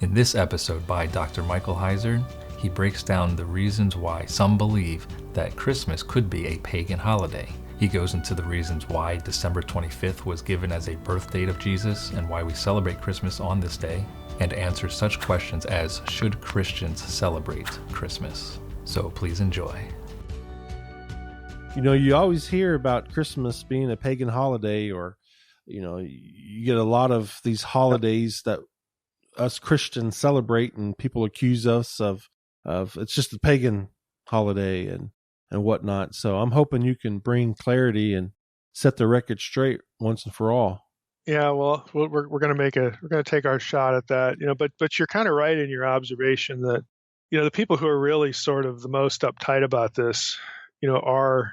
In this episode by Dr. Michael Heiser, he breaks down the reasons why some believe that Christmas could be a pagan holiday. He goes into the reasons why December 25th was given as a birth date of Jesus and why we celebrate Christmas on this day, and answers such questions as, should Christians celebrate Christmas? So please enjoy. You know, you always hear about Christmas being a pagan holiday, or, you know, you get a lot of these holidays that us Christians celebrate, and people accuse us of it's just a pagan holiday and whatnot. So I'm hoping you can bring clarity and set the record straight once and for all. Yeah, well, we're going to take our shot at that, but you're kind of right in your observation that, the people who are really sort of the most uptight about this, are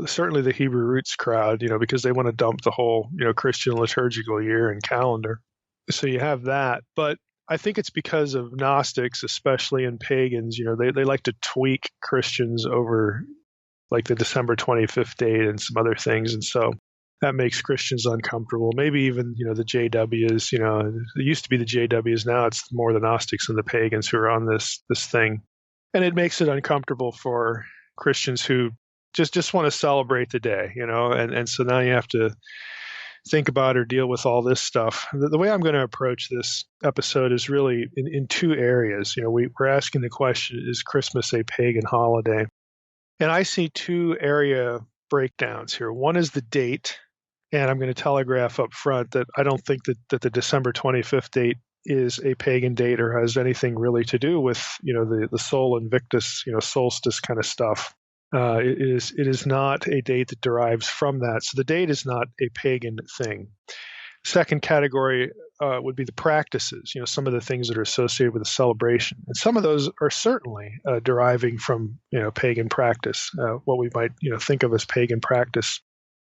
certainly the Hebrew roots crowd, because they want to dump the whole, Christian liturgical year and calendar. So you have that, but I think it's because of Gnostics, especially in pagans, they like to tweak Christians over like the December 25th date and some other things. And so that makes Christians uncomfortable. Maybe even, the JWs, it used to be the JWs. Now it's more the Gnostics and the pagans who are on this thing. And it makes it uncomfortable for Christians who just want to celebrate the day, and so now you have to think about or deal with all this stuff. The way I'm going to approach this episode is really in two areas. We're asking the question, is Christmas a pagan holiday? And I see two area breakdowns here. One is the date, and I'm going to telegraph up front that I don't think that the December 25th date is a pagan date or has anything really to do with, the Sol Invictus, solstice kind of stuff. It is not a date that derives from that. So the date is not a pagan thing. Second category would be the practices, some of the things that are associated with the celebration. And some of those are certainly deriving from, pagan practice, what we might, think of as pagan practice.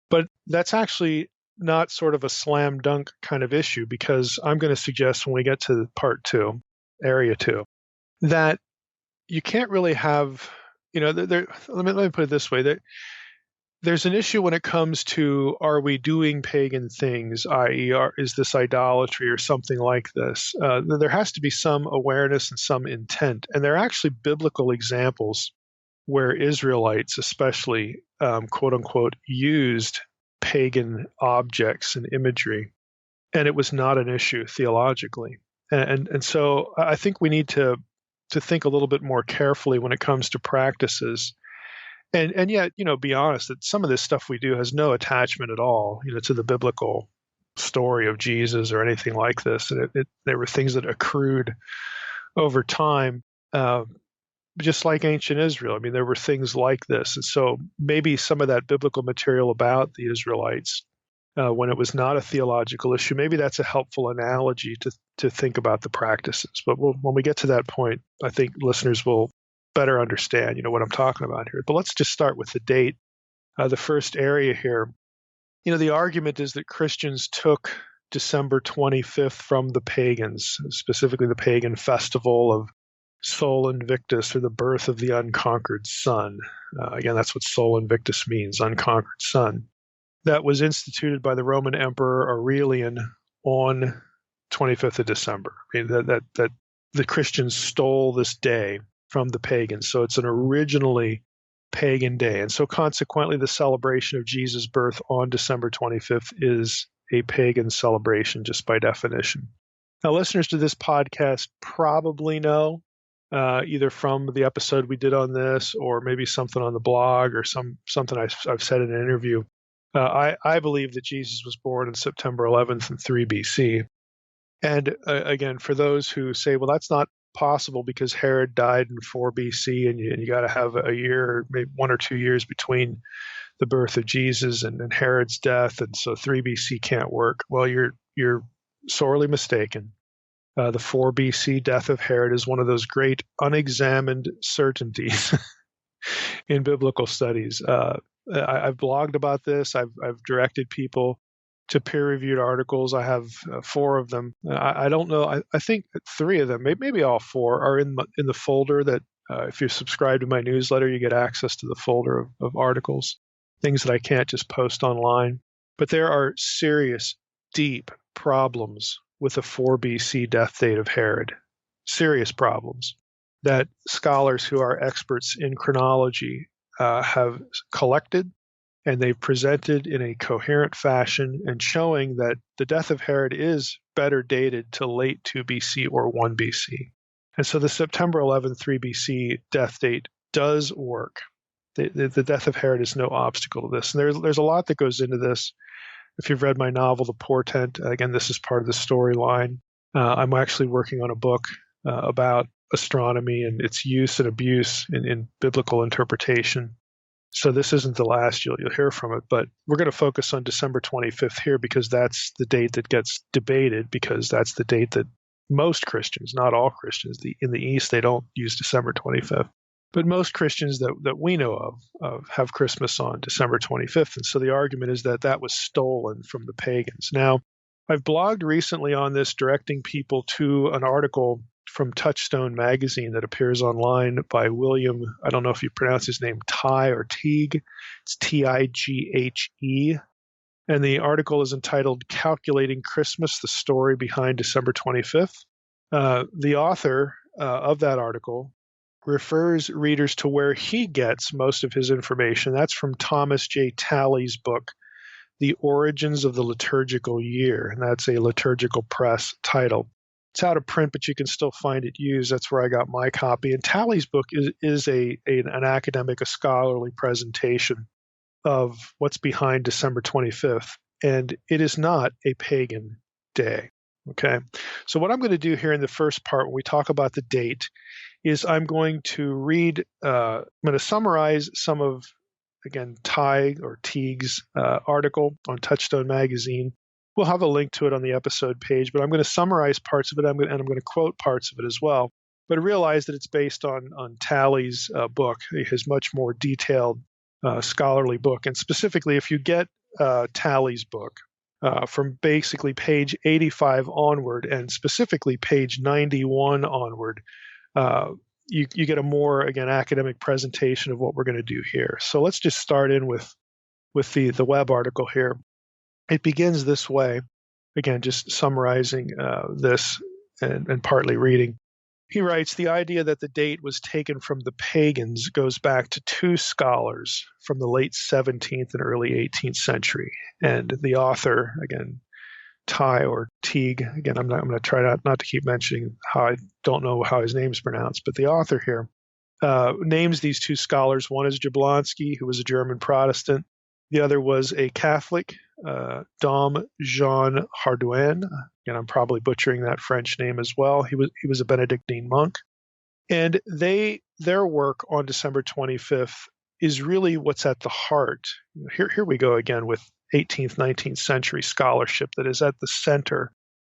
But that's actually not sort of a slam dunk kind of issue, because I'm going to suggest when we get to part two, area two, that you can't really have, let me put it this way, that there's an issue when it comes to, are we doing pagan things, i.e., is this idolatry or something like this? There has to be some awareness and some intent. And there are actually biblical examples where Israelites especially, quote unquote, used pagan objects and imagery, and it was not an issue theologically. And so I think we need to think a little bit more carefully when it comes to practices. And yet, be honest that some of this stuff we do has no attachment at all, to the biblical story of Jesus or anything like this. And there were things that accrued over time, just like ancient Israel. I mean, there were things like this. And so maybe some of that biblical material about the Israelites, when it was not a theological issue, maybe that's a helpful analogy to think about the practices. But when we get to that point, I think listeners will better understand, what I'm talking about here. But let's just start with the date. The first area here, the argument is that Christians took December 25th from the pagans, specifically the pagan festival of Sol Invictus, or the birth of the unconquered sun. Again, that's what Sol Invictus means, unconquered sun. That was instituted by the Roman Emperor Aurelian on 25th of December. I mean, that the Christians stole this day from the pagans. So it's an originally pagan day. And so consequently, the celebration of Jesus' birth on December 25th is a pagan celebration, just by definition. Now, listeners to this podcast probably know, either from the episode we did on this, or maybe something on the blog, or something I've said in an interview. I believe that Jesus was born on September 11th in 3 BC. And again, for those who say, well, that's not possible because Herod died in 4 BC, and you got to have a year, or maybe 1 or 2 years between the birth of Jesus and Herod's death, and so 3 BC can't work. Well, you're sorely mistaken. The 4 BC death of Herod is one of those great unexamined certainties in biblical studies. I've blogged about this. I've directed people to peer-reviewed articles. I have 4 of them. I don't know. I think 3 of them, maybe all 4, are in the folder that if you subscribe to my newsletter, you get access to the folder of articles, things that I can't just post online. But there are serious, deep problems with a 4 BC death date of Herod. Serious problems that scholars who are experts in chronology have collected, and they've presented in a coherent fashion and showing that the death of Herod is better dated to late 2 BC or 1 BC. And so the September 11, 3 BC death date does work. The death of Herod is no obstacle to this. And there's a lot that goes into this. If you've read my novel, The Portent, again, this is part of the storyline. I'm actually working on a book about astronomy and its use and abuse in biblical interpretation. So this isn't the last you'll hear from it, but we're going to focus on December 25th here because that's the date that gets debated, because that's the date that most Christians, not all Christians, in the East, they don't use December 25th. But most Christians that we know of have Christmas on December 25th. And so the argument is that that was stolen from the pagans. Now, I've blogged recently on this, directing people to an article from Touchstone magazine that appears online by William, I don't know if you pronounce his name, Tighe or Teague. It's Tighe. And the article is entitled Calculating Christmas, the Story Behind December 25th. The author of that article refers readers to where he gets most of his information. That's from Thomas J. Talley's book, The Origins of the Liturgical Year, and that's a liturgical press title. It's out of print, but you can still find it used. That's where I got my copy. And Talley's book is an academic, a scholarly presentation of what's behind December 25th, and it is not a pagan day. Okay, so what I'm going to do here in the first part, when we talk about the date, is I'm going to read, I'm going to summarize some of, again, Tighe or Teague's article on Touchstone magazine. We'll have a link to it on the episode page, but I'm going to summarize parts of it, and I'm going to quote parts of it as well. But realize that it's based on Talley's book, his much more detailed scholarly book. And specifically, if you get Talley's book from basically page 85 onward, and specifically page 91 onward, you get a more, again, academic presentation of what we're going to do here. So let's just start in with the web article here. It begins this way, again, just summarizing this and partly reading. He writes, the idea that the date was taken from the pagans goes back to two scholars from the late 17th and early 18th century. And the author, again, Tighe or Teague, again, I'm going to try not to keep mentioning how I don't know how his name's pronounced, but the author here names these two scholars. One is Jablonski, who was a German Protestant. The other was a Catholic, Dom Jean Hardouin, and I'm probably butchering that French name as well. He was a Benedictine monk, and their work on December 25th is really what's at the heart. Here we go again with 18th, 19th century scholarship that is at the center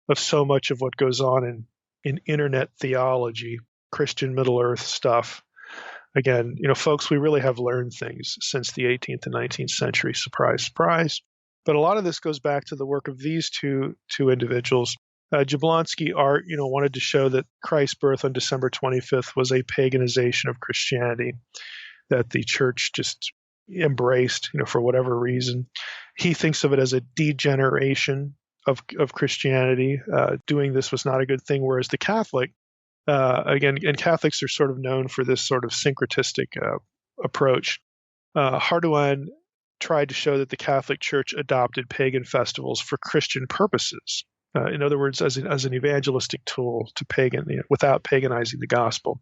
of so much of what goes on in internet theology, Christian Middle Earth stuff. Again, folks, we really have learned things since the 18th and 19th century. Surprise, surprise. But a lot of this goes back to the work of these two individuals. Jablonski wanted to show that Christ's birth on December 25th was a paganization of Christianity, that the church just embraced, for whatever reason. He thinks of it as a degeneration of Christianity. Doing this was not a good thing, whereas the Catholic, and Catholics are sort of known for this sort of syncretistic approach. Hardouin tried to show that the Catholic Church adopted pagan festivals for Christian purposes. In other words, as an evangelistic tool to without paganizing the gospel.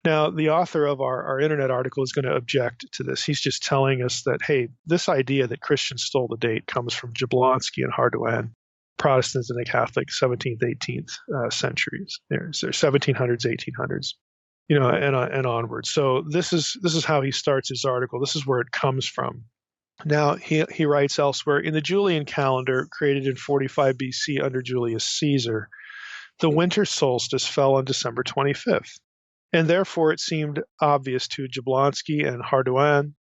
Now, the author of our internet article is going to object to this. He's just telling us that, hey, this idea that Christians stole the date comes from Jablonski and Hardouin, Protestants and the Catholic 17th, 18th centuries. There's 1700s, 1800s, and onward. So this is how he starts his article. This is where it comes from. Now, he writes elsewhere, in the Julian calendar created in 45 BC under Julius Caesar, the winter solstice fell on December 25th. And therefore it seemed obvious to Jablonski and Hardouin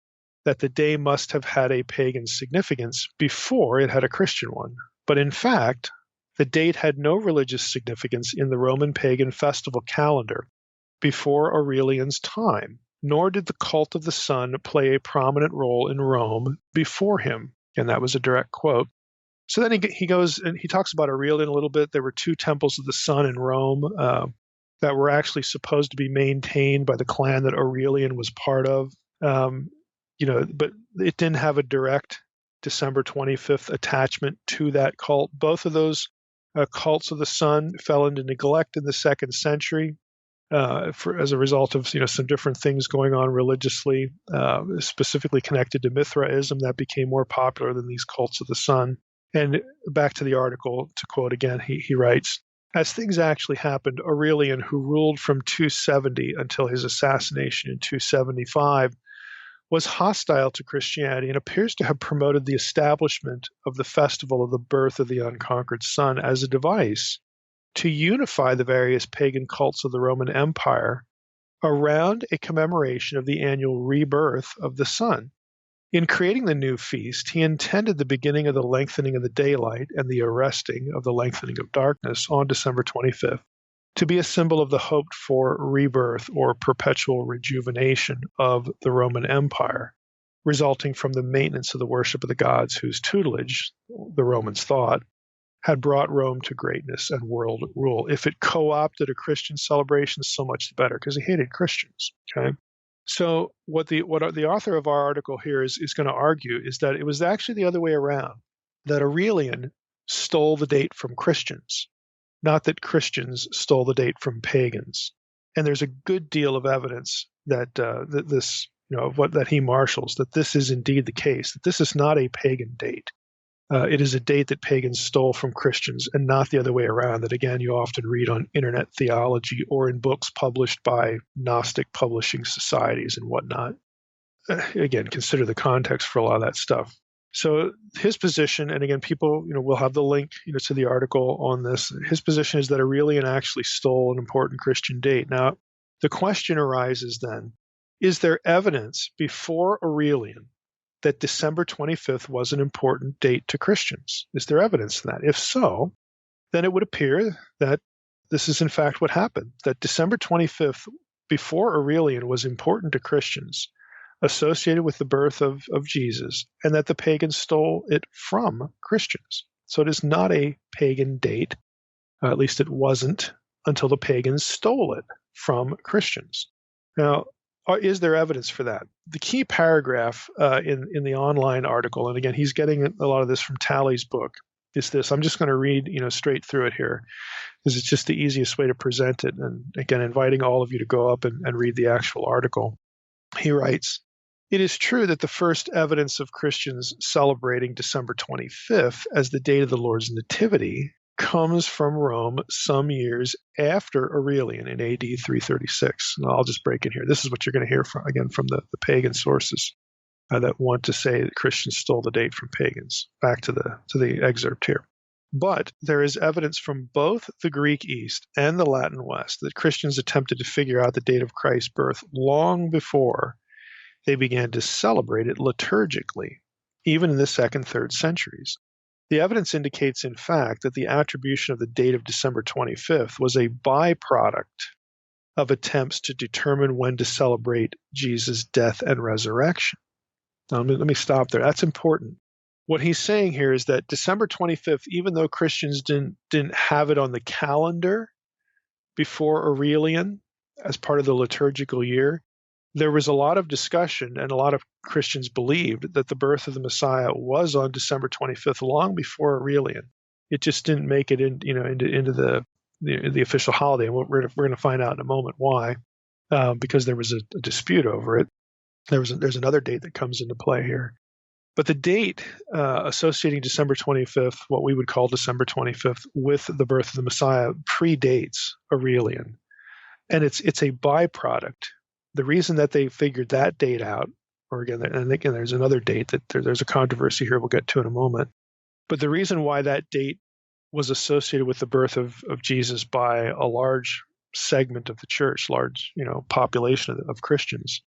that the day must have had a pagan significance before it had a Christian one. But in fact, the date had no religious significance in the Roman pagan festival calendar before Aurelian's time, nor did the cult of the sun play a prominent role in Rome before him. And that was a direct quote. So then he goes and he talks about Aurelian a little bit. There were two temples of the sun in Rome that were actually supposed to be maintained by the clan that Aurelian was part of. But it didn't have a direct December 25th attachment to that cult. Both of those cults of the sun fell into neglect in the 2nd century as a result of some different things going on religiously, specifically connected to Mithraism that became more popular than these cults of the sun. And back to the article, to quote again, he writes, as things actually happened, Aurelian, who ruled from 270 until his assassination in 275, was hostile to Christianity and appears to have promoted the establishment of the festival of the birth of the unconquered sun as a device to unify the various pagan cults of the Roman Empire around a commemoration of the annual rebirth of the sun. In creating the new feast, he intended the beginning of the lengthening of the daylight and the arresting of the lengthening of darkness on December 25th to be a symbol of the hoped-for rebirth or perpetual rejuvenation of the Roman Empire, resulting from the maintenance of the worship of the gods whose tutelage, the Romans thought, had brought Rome to greatness and world rule. If it co-opted a Christian celebration, so much the better, because he hated Christians. Okay, so what the author of our article here is going to argue is that it was actually the other way around, that Aurelian stole the date from Christians, not that Christians stole the date from pagans. And there's a good deal of evidence that that he marshals, that this is indeed the case, that this is not a pagan date. It is a date that pagans stole from Christians and not the other way around, that again you often read on internet theology or in books published by Gnostic publishing societies and whatnot. Again, consider the context for a lot of that stuff. So his position, and again, people will have the link to the article on this. His position is that Aurelian actually stole an important Christian date. Now, the question arises then, is there evidence before Aurelian that December 25th was an important date to Christians? Is there evidence of that? If so, then it would appear that this is in fact what happened, that December 25th before Aurelian was important to Christians, associated with the birth of Jesus, and that the pagans stole it from Christians. So it is not a pagan date, at least it wasn't until the pagans stole it from Christians. Now, is there evidence for that? The key paragraph in the online article, and again, he's getting a lot of this from Talley's book, is this. I'm just going to read straight through it here, because it's just the easiest way to present it. And again, inviting all of you to go up and read the actual article. He writes, "It is true that the first evidence of Christians celebrating December 25th as the date of the Lord's Nativity comes from Rome some years after Aurelian in AD 336. And I'll just break in here. This is what you're going to hear from the pagan sources that want to say that Christians stole the date from pagans. Back to the excerpt here. But there is evidence from both the Greek East and the Latin West that Christians attempted to figure out the date of Christ's birth long before they began to celebrate it liturgically, even in the 2nd, 3rd centuries. The evidence indicates, in fact, that the attribution of the date of December 25th was a byproduct of attempts to determine when to celebrate Jesus' death and resurrection." Now, let me stop there. That's important. What he's saying here is that December 25th, even though Christians didn't have it on the calendar before Aurelian as part of the liturgical year, there was a lot of discussion, and a lot of Christians believed that the birth of the Messiah was on December 25th, long before Aurelian. It just didn't make it into the official holiday, and we're going to find out in a moment why, because there was a dispute over it. There's another date that comes into play here, but the date associating December 25th, what we would call December 25th, with the birth of the Messiah predates Aurelian, and it's a byproduct. The reason that they figured that date out, or again, there's another date that there's a controversy here we'll get to in a moment, but the reason why that date was associated with the birth of Jesus by a large segment of the church, large population of Christians,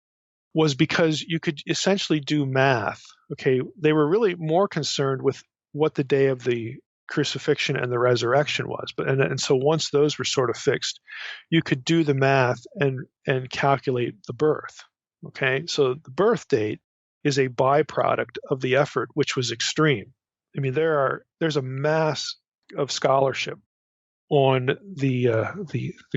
was because you could essentially do math. Okay, they were really more concerned with what the day of the crucifixion and the resurrection was, and so once those were sort of fixed, you could do the math and calculate the birth. Okay, so the birth date is a byproduct of the effort, which was extreme. I mean, there's a mass of scholarship on the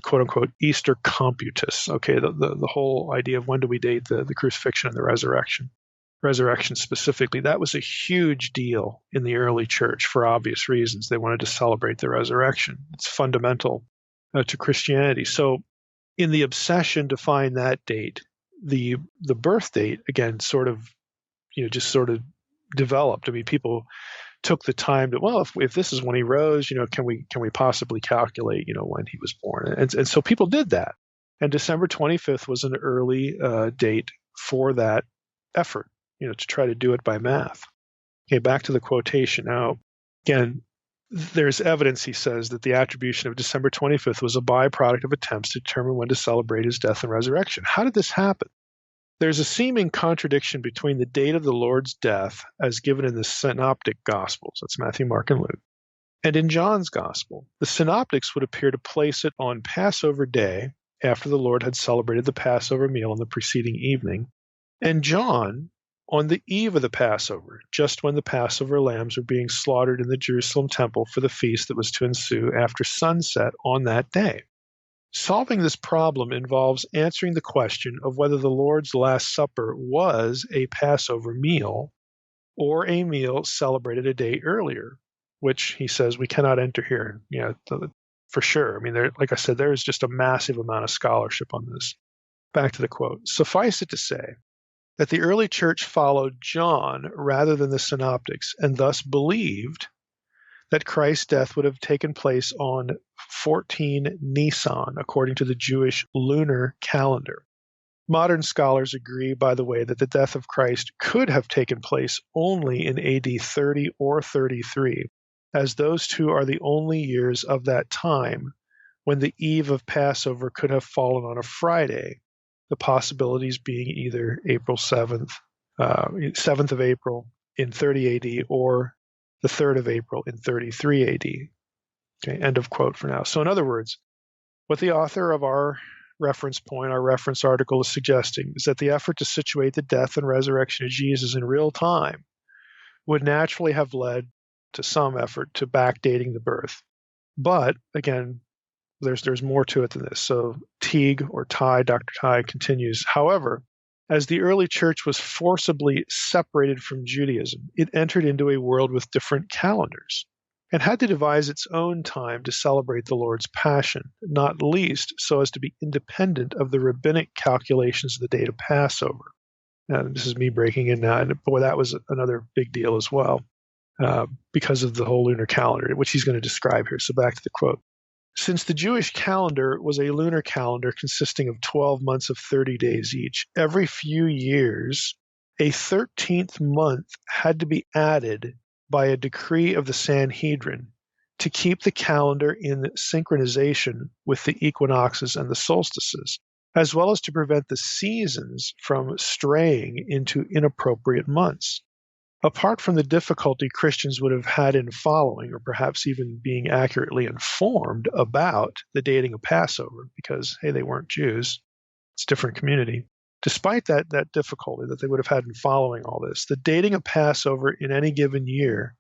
quote unquote Easter computus. Okay, the whole idea of when do we date the crucifixion and the resurrection specifically. That was a huge deal in the early church for obvious reasons. They wanted to celebrate the resurrection. It's fundamental to Christianity. So, in the obsession to find that date, the birth date again sort of just sort of developed. I mean, people took the time to, well, if this is when he rose, can we possibly calculate when he was born? And so people did that. And December 25th was an early date for that effort, to try to do it by math. Okay, back to the quotation. Now, again, there's evidence, he says, that the attribution of December 25th was a byproduct of attempts to determine when to celebrate his death and resurrection. How did this happen? There's a seeming contradiction between the date of the Lord's death, as given in the Synoptic Gospels, that's Matthew, Mark, and Luke, and in John's Gospel. The Synoptics would appear to place it on Passover Day, after the Lord had celebrated the Passover meal on the preceding evening, and John on the eve of the Passover, just when the Passover lambs were being slaughtered in the Jerusalem temple for the feast that was to ensue after sunset on that day. Solving this problem involves answering the question of whether the Lord's Last Supper was a Passover meal or a meal celebrated a day earlier, which he says we cannot enter here, for sure. I mean, like I said, there is just a massive amount of scholarship on this. Back to the quote. Suffice it to say that the early church followed John rather than the Synoptics, and thus believed that Christ's death would have taken place on 14 Nisan, according to the Jewish lunar calendar. Modern scholars agree, by the way, that the death of Christ could have taken place only in AD 30 or 33, as those two are the only years of that time when the eve of Passover could have fallen on a Friday, the possibilities being either April 7th, 7th of April in 30 AD, or the 3rd of April in 33 AD. Okay, end of quote for now. So in other words, what the author of our reference point, our reference article, is suggesting is that the effort to situate the death and resurrection of Jesus in real time would naturally have led to some effort to backdating the birth. But again, there's more to it than this. So Teague or Dr. Ty continues, however, as the early church was forcibly separated from Judaism, it entered into a world with different calendars and had to devise its own time to celebrate the Lord's Passion, not least so as to be independent of the rabbinic calculations of the date of Passover. Now, this is me breaking in now, and boy, that was another big deal as well, because of the whole lunar calendar, which he's going to describe here. So back to the quote. Since the Jewish calendar was a lunar calendar consisting of 12 months of 30 days each, every few years, a 13th month had to be added by a decree of the Sanhedrin to keep the calendar in synchronization with the equinoxes and the solstices, as well as to prevent the seasons from straying into inappropriate months. Apart from the difficulty Christians would have had in following, or perhaps even being accurately informed about the dating of Passover, because, hey, they weren't Jews, it's a different community. Despite that difficulty that they would have had in following all this, the dating of Passover in any given year,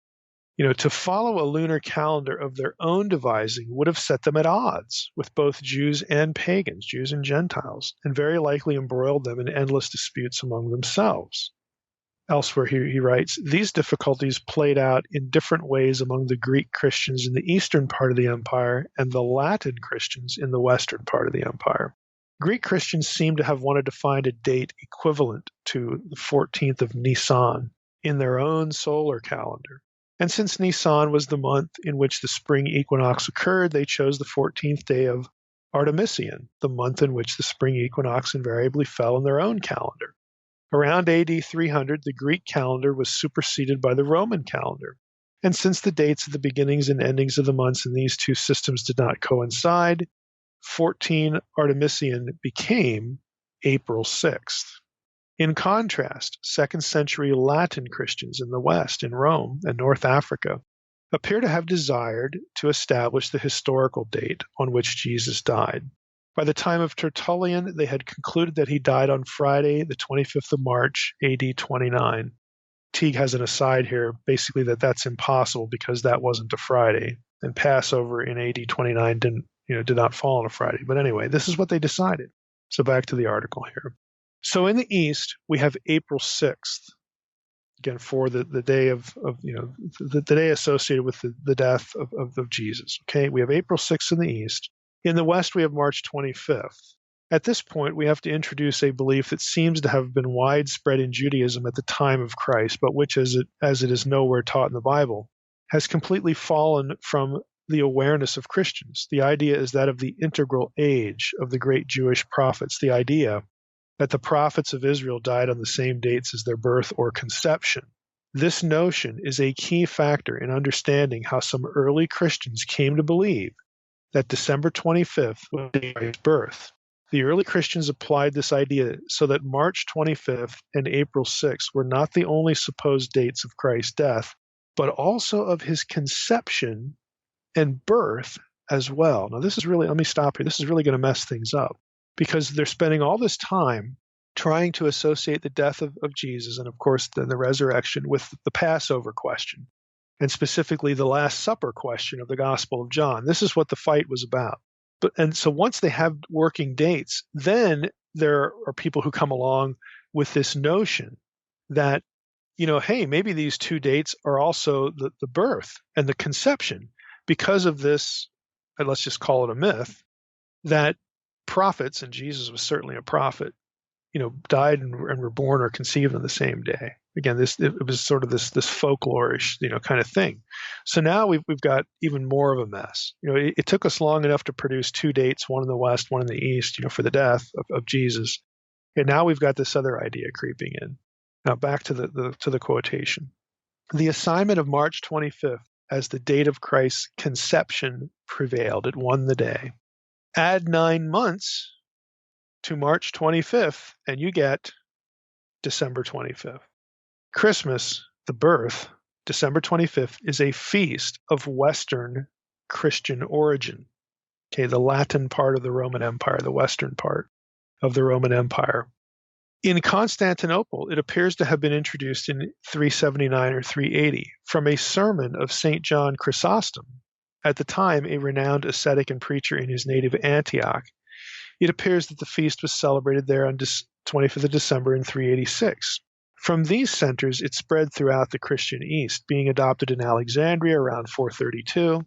to follow a lunar calendar of their own devising would have set them at odds with both Jews and pagans, Jews and Gentiles, and very likely embroiled them in endless disputes among themselves. Elsewhere, he writes, these difficulties played out in different ways among the Greek Christians in the eastern part of the empire and the Latin Christians in the western part of the empire. Greek Christians seem to have wanted to find a date equivalent to the 14th of Nisan in their own solar calendar. And since Nisan was the month in which the spring equinox occurred, they chose the 14th day of Artemisian, the month in which the spring equinox invariably fell in their own calendar. Around AD 300, the Greek calendar was superseded by the Roman calendar. And since the dates of the beginnings and endings of the months in these two systems did not coincide, 14 Artemisian became April 6th. In contrast, 2nd century Latin Christians in the West, in Rome and North Africa, appear to have desired to establish the historical date on which Jesus died. By the time of Tertullian, they had concluded that he died on Friday, the 25th of March, AD 29. Teague has an aside here, basically that's impossible because that wasn't a Friday, and Passover in AD 29 did not fall on a Friday. But anyway, this is what they decided. So back to the article here. So in the East, we have April 6th, again, for the day of the day associated with the death of Jesus. Okay, we have April 6th in the East. In the West, we have March 25th. At this point, we have to introduce a belief that seems to have been widespread in Judaism at the time of Christ, but which, as it is nowhere taught in the Bible, has completely fallen from the awareness of Christians. The idea is that of the integral age of the great Jewish prophets, the idea that the prophets of Israel died on the same dates as their birth or conception. This notion is a key factor in understanding how some early Christians came to believe that December 25th was Christ's birth. The early Christians applied this idea so that March 25th and April 6th were not the only supposed dates of Christ's death, but also of his conception and birth as well. Now, let me stop here. This is really going to mess things up because they're spending all this time trying to associate the death of Jesus and, of course, then the resurrection with the Passover question, and specifically the Last Supper question of the Gospel of John. This is what the fight was about. And so once they have working dates, then there are people who come along with this notion that, hey, maybe these two dates are also the birth and the conception because of this, and let's just call it a myth, that prophets, and Jesus was certainly a prophet, died and were born or conceived on the same day. Again, it was sort of this folklorish, kind of thing. So now we've got even more of a mess. It took us long enough to produce two dates, one in the West, one in the East, for the death of Jesus. And now we've got this other idea creeping in. Now back to the quotation. The assignment of March 25th as the date of Christ's conception prevailed. It won the day. Add 9 months to March 25th, and you get December 25th. Christmas, the birth, December 25th, is a feast of Western Christian origin. Okay, the Latin part of the Roman Empire, the Western part of the Roman Empire. In Constantinople, it appears to have been introduced in 379 or 380 from a sermon of St. John Chrysostom, at the time a renowned ascetic and preacher in his native Antioch. It appears that the feast was celebrated there on 25th of December in 386. From these centers, it spread throughout the Christian East, being adopted in Alexandria around 432,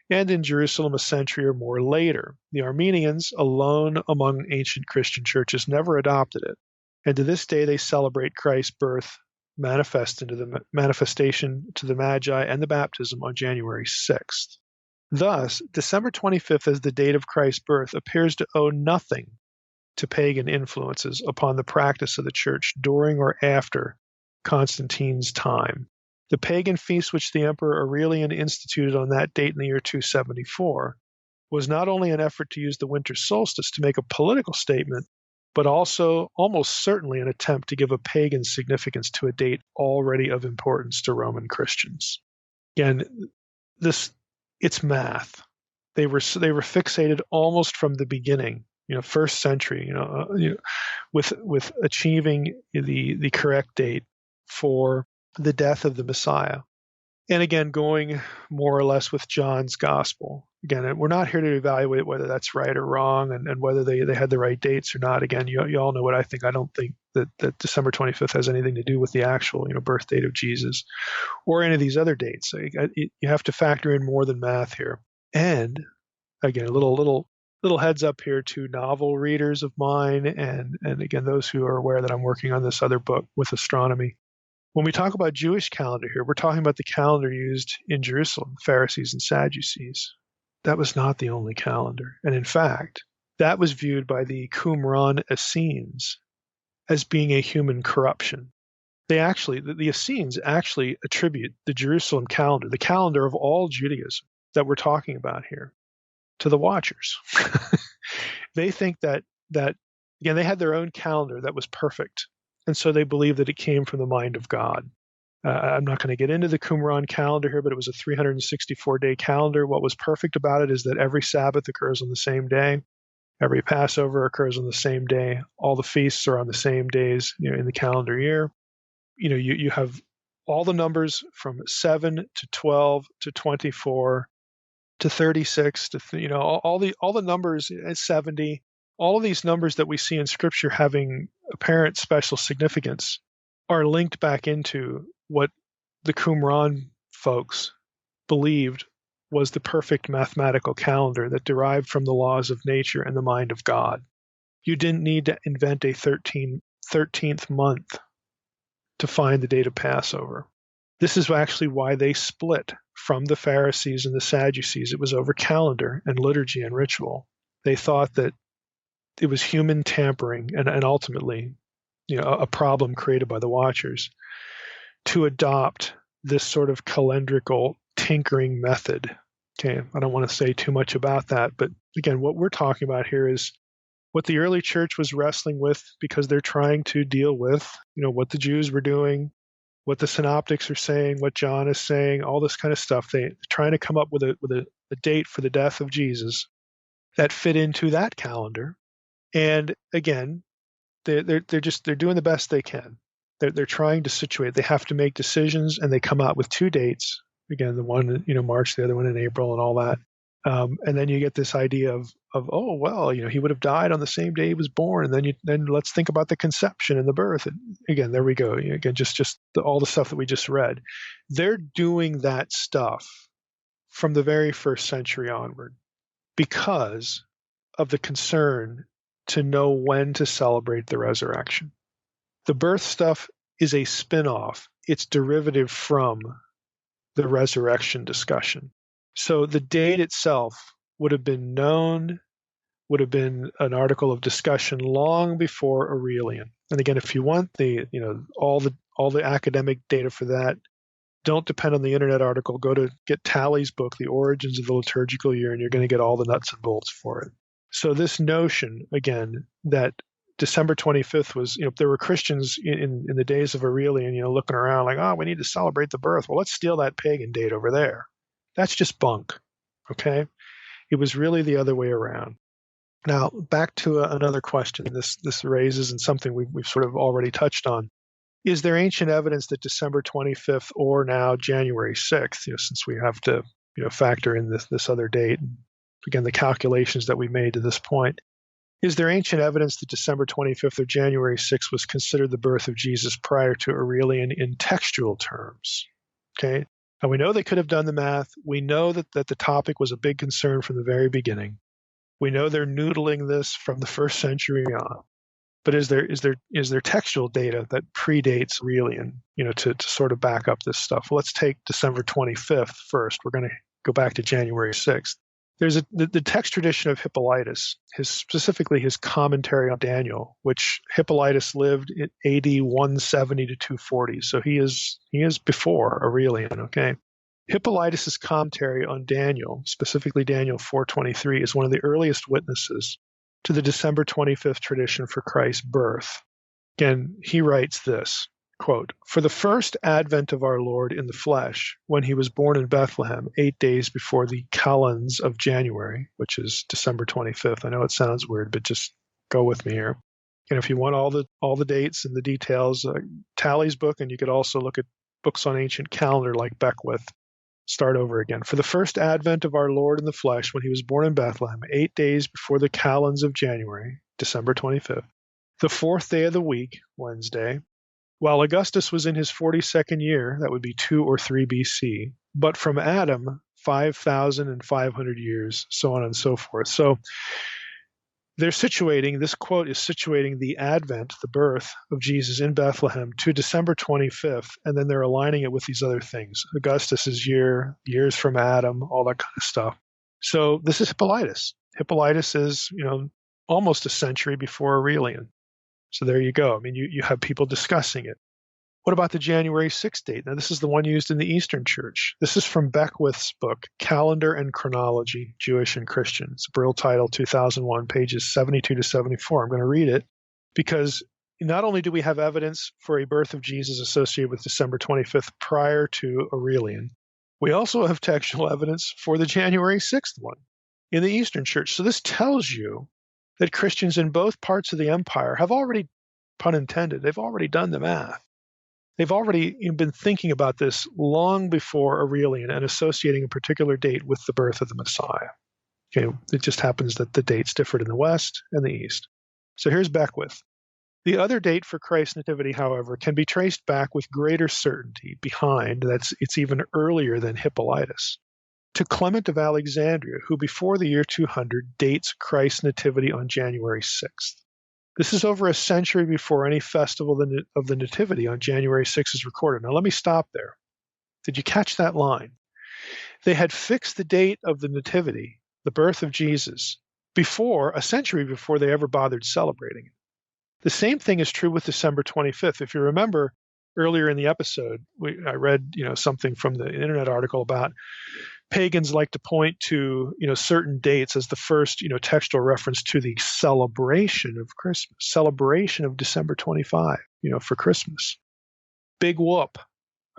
and in Jerusalem a century or more later. The Armenians, alone among ancient Christian churches, never adopted it, and to this day they celebrate Christ's birth, manifestation to the Magi and the baptism on January 6th. Thus, December 25th as the date of Christ's birth appears to owe nothing to pagan influences upon the practice of the church during or after Constantine's time. The pagan feast which the Emperor Aurelian instituted on that date in the year 274 was not only an effort to use the winter solstice to make a political statement, but also almost certainly an attempt to give a pagan significance to a date already of importance to Roman Christians. Again, it's math. They were fixated almost from the beginning, first century, with achieving the correct date for the death of the Messiah. And again, going more or less with John's gospel. Again, we're not here to evaluate whether that's right or wrong and whether they had the right dates or not. Again, you all know what I think. I don't think that December 25th has anything to do with the actual, birth date of Jesus or any of these other dates. So you have to factor in more than math here. And again, a little heads up here to novel readers of mine and again, those who are aware that I'm working on this other book with astronomy. When we talk about Jewish calendar here, we're talking about the calendar used in Jerusalem, Pharisees and Sadducees. That was not the only calendar. And in fact, that was viewed by the Qumran Essenes as being a human corruption. The Essenes actually attribute the Jerusalem calendar, the calendar of all Judaism that we're talking about here, to the Watchers. They think that again, they had their own calendar that was perfect. And so they believe that it came from the mind of God. I'm not going to get into the Qumran calendar here, but it was a 364-day calendar. What was perfect about it is that every Sabbath occurs on the same day. Every Passover occurs on the same day. All the feasts are on the same days, in the calendar year. You have all the numbers from 7 to 12 to 24 to 36 to all the numbers at 70, all of these numbers that we see in Scripture having apparent special significance are linked back into what the Qumran folks believed was the perfect mathematical calendar that derived from the laws of nature and the mind of God. You didn't need to invent a 13th month to find the date of Passover. This is actually why they split from the Pharisees and the Sadducees. It was over calendar and liturgy and ritual. They thought that it was human tampering and ultimately, a problem created by the Watchers to adopt this sort of calendrical tinkering method. Okay, I don't want to say too much about that, but again, what we're talking about here is what the early church was wrestling with, because they're trying to deal with, what the Jews were doing, what the synoptics are saying, what John is saying, all this kind of stuff. They're trying to come up with a date for the death of Jesus that fit into that calendar. And again, they're doing the best they can. They're trying to situate. They have to make decisions, and they come out with two dates. Again, the one March, the other one in April, and all that. And then you get this idea of oh well, he would have died on the same day he was born, and then let's think about the conception and the birth. And again, there we go. Again, all the stuff that we just read. They're doing that stuff from the very first century onward because of the concern to know when to celebrate the resurrection. The birth stuff is a spin-off. It's derivative from the resurrection discussion. So the date itself would have been known, would have been an article of discussion long before Aurelian. And again, if you want all the academic data for that, don't depend on the internet article. Go to get Talley's book, The Origins of the Liturgical Year, and you're going to get all the nuts and bolts for it. So this notion, again, that December 25th was, there were Christians in the days of Aurelian, looking around like, we need to celebrate the birth. Well, let's steal that pagan date over there. That's just bunk, okay? It was really the other way around. Now, back to another question this raises, and something we've sort of already touched on. Is there ancient evidence that December 25th or now January 6th, since we have to factor in this other date, and again, the calculations that we made to this point, is there ancient evidence that December 25th or January 6th was considered the birth of Jesus prior to Aurelian in textual terms? Okay. And we know they could have done the math. We know that the topic was a big concern from the very beginning. We know they're noodling this from the first century on. But is there textual data that predates Aurelian, to sort of back up this stuff? Well, let's take December 25th first. We're going to go back to January 6th. There's the text tradition of Hippolytus, specifically his commentary on Daniel, which Hippolytus lived in AD 170 to 240. So he is before Aurelian, okay? Hippolytus's commentary on Daniel, specifically Daniel 4:23, is one of the earliest witnesses to the December 25th tradition for Christ's birth. Again, he writes this, quote, "For the first advent of our Lord in the flesh, when he was born in Bethlehem, 8 days before the calends of January," which is December 25th. I know it sounds weird, but just go with me here. And if you want all the dates and the details, Talley's book, and you could also look at books on ancient calendar like Beckwith. Start over again. "For the first advent of our Lord in the flesh, when he was born in Bethlehem, 8 days before the calends of January, December 25th, the 4th day of the week, Wednesday, while Augustus was in his 42nd year," that would be 2 or 3 BC, "but from Adam, 5,500 years, so on and so forth." So this quote is situating the advent, the birth of Jesus in Bethlehem, to December 25th, and then they're aligning it with these other things. Augustus's year, years from Adam, all that kind of stuff. So this is Hippolytus. Hippolytus is, almost a century before Aurelian. So there you go. I mean, you have people discussing it. What about the January 6th date? Now, this is the one used in the Eastern Church. This is from Beckwith's book, Calendar and Chronology, Jewish and Christian. It's a Brill title, 2001, pages 72 to 74. I'm going to read it because not only do we have evidence for a birth of Jesus associated with December 25th prior to Aurelian, we also have textual evidence for the January 6th one in the Eastern Church. So this tells you that Christians in both parts of the empire have already, pun intended, they've already done the math. They've already been thinking about this long before Aurelian and associating a particular date with the birth of the Messiah. Okay, it just happens that the dates differed in the West and the East. So here's Beckwith. The other date for Christ's nativity, however, can be traced back with greater certainty behind, it's even earlier than Hippolytus, to Clement of Alexandria, who before the year 200 dates Christ's nativity on January 6th. This is over a century before any festival of the Nativity on January 6th is recorded. Now let me stop there. Did you catch that line? They had fixed the date of the Nativity, the birth of Jesus, a century before they ever bothered celebrating it. The same thing is true with December 25th. If you remember earlier in the episode, I read something from the internet article about pagans like to point to certain dates as the first textual reference to the celebration of Christmas, celebration of December 25, for Christmas. Big whoop.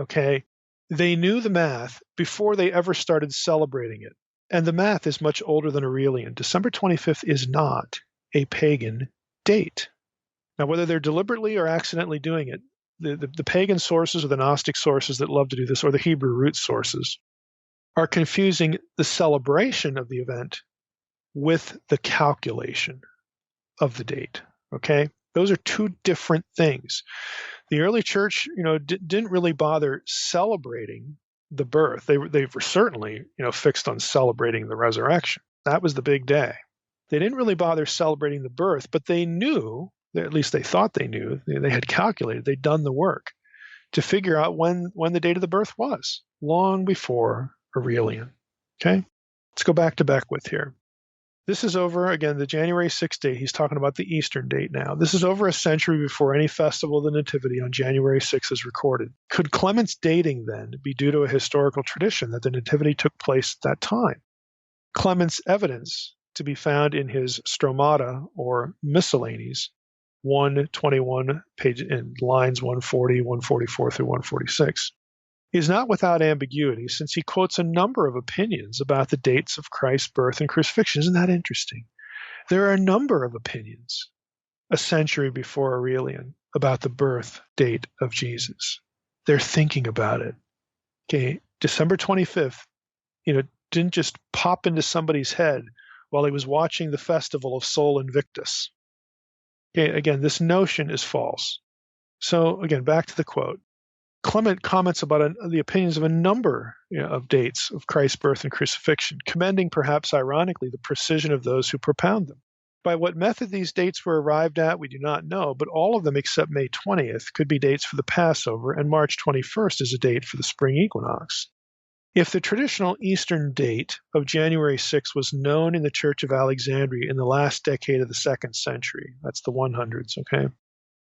Okay, they knew the math before they ever started celebrating it, and the math is much older than Aurelian. December 25th is not a pagan date. Now, whether they're deliberately or accidentally doing it, the pagan sources or the Gnostic sources that love to do this, or the Hebrew root sources, are confusing the celebration of the event with the calculation of the date. Okay? Those are two different things. The early church, didn't really bother celebrating the birth. They were certainly, fixed on celebrating the resurrection. That was the big day. They didn't really bother celebrating the birth, but they knew, at least they thought they knew, they had calculated, they'd done the work to figure out when the date of the birth was, long before Aurelian. Okay? Let's go back to Beckwith here. This is over, again, the January 6th date. He's talking about the Eastern date now. This is over a century before any festival of the Nativity on January 6th is recorded. Could Clement's dating then be due to a historical tradition that the Nativity took place at that time? Clement's evidence to be found in his Stromata, or Miscellanies, 121, page in lines 140, 144 through 146. Is not without ambiguity, since he quotes a number of opinions about the dates of Christ's birth and crucifixion. Isn't that interesting? There are a number of opinions a century before Aurelian about the birth date of Jesus. They're thinking about it. Okay, December 25th, didn't just pop into somebody's head while he was watching the festival of Sol Invictus. Okay, again, this notion is false. So again, back to the quote. Clement comments about the opinions of a number of dates of Christ's birth and crucifixion, commending perhaps ironically the precision of those who propound them. By what method these dates were arrived at, we do not know, but all of them except May 20th could be dates for the Passover, and March 21st is a date for the spring equinox. If the traditional Eastern date of January 6 was known in the Church of Alexandria in the last decade of the 2nd century, that's the 100s, okay?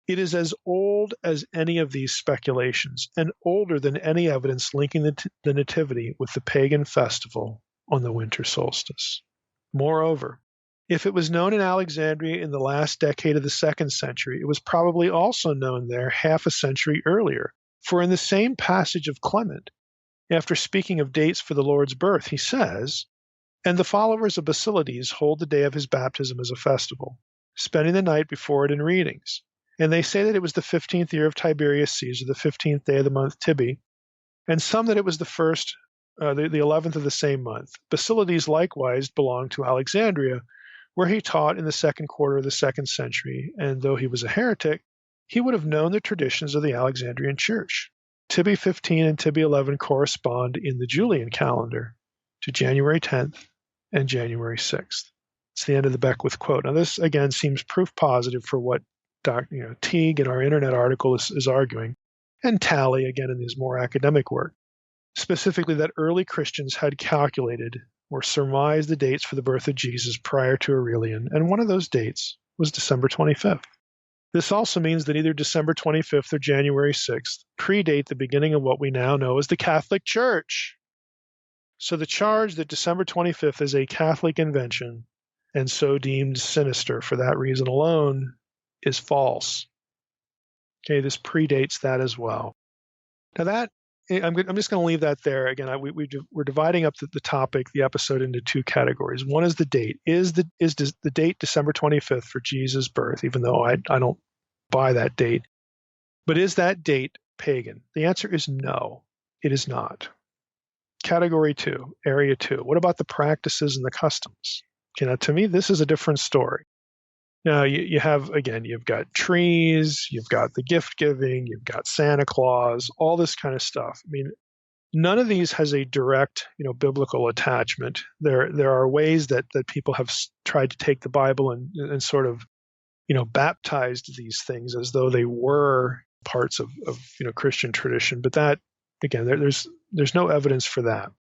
It is as old as any of these speculations, and older than any evidence linking the Nativity with the pagan festival on the winter solstice. Moreover, if it was known in Alexandria in the last decade of the 2nd century, it was probably also known there half a century earlier, for in the same passage of Clement, after speaking of dates for the Lord's birth, he says, "And the followers of Basilides hold the day of his baptism as a festival, spending the night before it in readings. And they say that it was the 15th year of Tiberius Caesar, the 15th day of the month Tibi, and some that it was the 11th of the same month. Basilides likewise belonged to Alexandria, where he taught in the 2nd quarter of the 2nd century, and though he was a heretic, he would have known the traditions of the Alexandrian church. Tibi 15 and Tibi 11 correspond in the Julian calendar to January 10th and January 6th. It's the end of the Beckwith quote. Now this, again, seems proof positive for what Teague in our internet article is arguing, and Talley, again, in his more academic work, specifically that early Christians had calculated or surmised the dates for the birth of Jesus prior to Aurelian, and one of those dates was December 25th. This also means that either December 25th or January 6th predate the beginning of what we now know as the Catholic Church. So the charge that December 25th is a Catholic invention and so deemed sinister for that reason alone is false. Okay, this predates that as well. Now that, I'm just going to leave that there. Again, we're dividing up the topic, the episode, into two categories. One is the date. Is the date December 25th for Jesus' birth, even though I don't buy that date. But is that date pagan? The answer is no, it is not. Category 2, area 2. What about the practices and the customs? To me, this is a different story. Now, you have, again, you've got trees, you've got the gift giving, you've got Santa Claus, all this kind of stuff. I mean, none of these has a direct, biblical attachment. There are ways that people have tried to take the Bible and sort of, baptized these things as though they were parts of Christian tradition. But that, again, there's no evidence for that.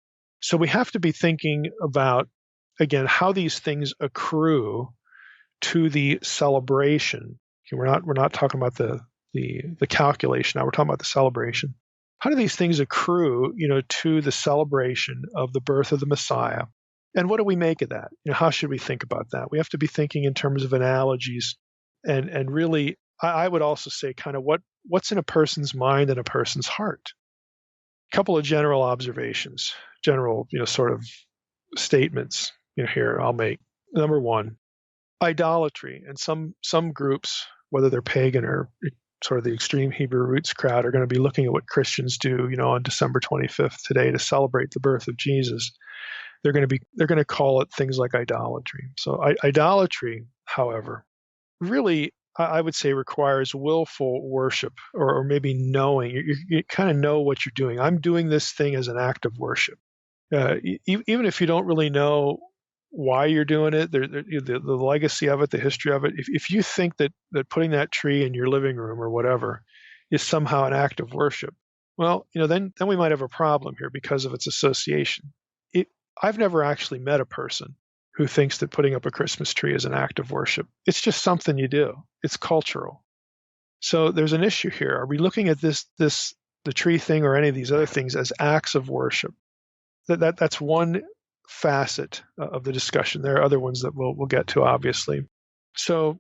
So we have to be thinking about, again, how these things accrue to the celebration. We're not talking about the calculation now. We're talking about the celebration. How do these things accrue, to the celebration of the birth of the Messiah? And what do we make of that? How should we think about that? We have to be thinking in terms of analogies, and really, I would also say kind of what's in a person's mind and a person's heart. A couple of general observations, sort of statements here I'll make. Number one, idolatry, and some groups, whether they're pagan or sort of the extreme Hebrew roots crowd, are going to be looking at what Christians do, on December 25th today to celebrate the birth of Jesus. They're going to call it things like idolatry. So idolatry, however, really, I would say, requires willful worship, or maybe knowing. You kind of know what you're doing. I'm doing this thing as an act of worship. Even if you don't really know why you're doing it, the legacy of it, the history of it, if you think that putting that tree in your living room or whatever is somehow an act of worship, well, then we might have a problem here because of its association. I've never actually met a person who thinks that putting up a Christmas tree is an act of worship. It's just something you do. It's cultural. So there's an issue here. Are we looking at the tree thing or any of these other things as acts of worship? That's one facet of the discussion. There are other ones that we'll get to, obviously. So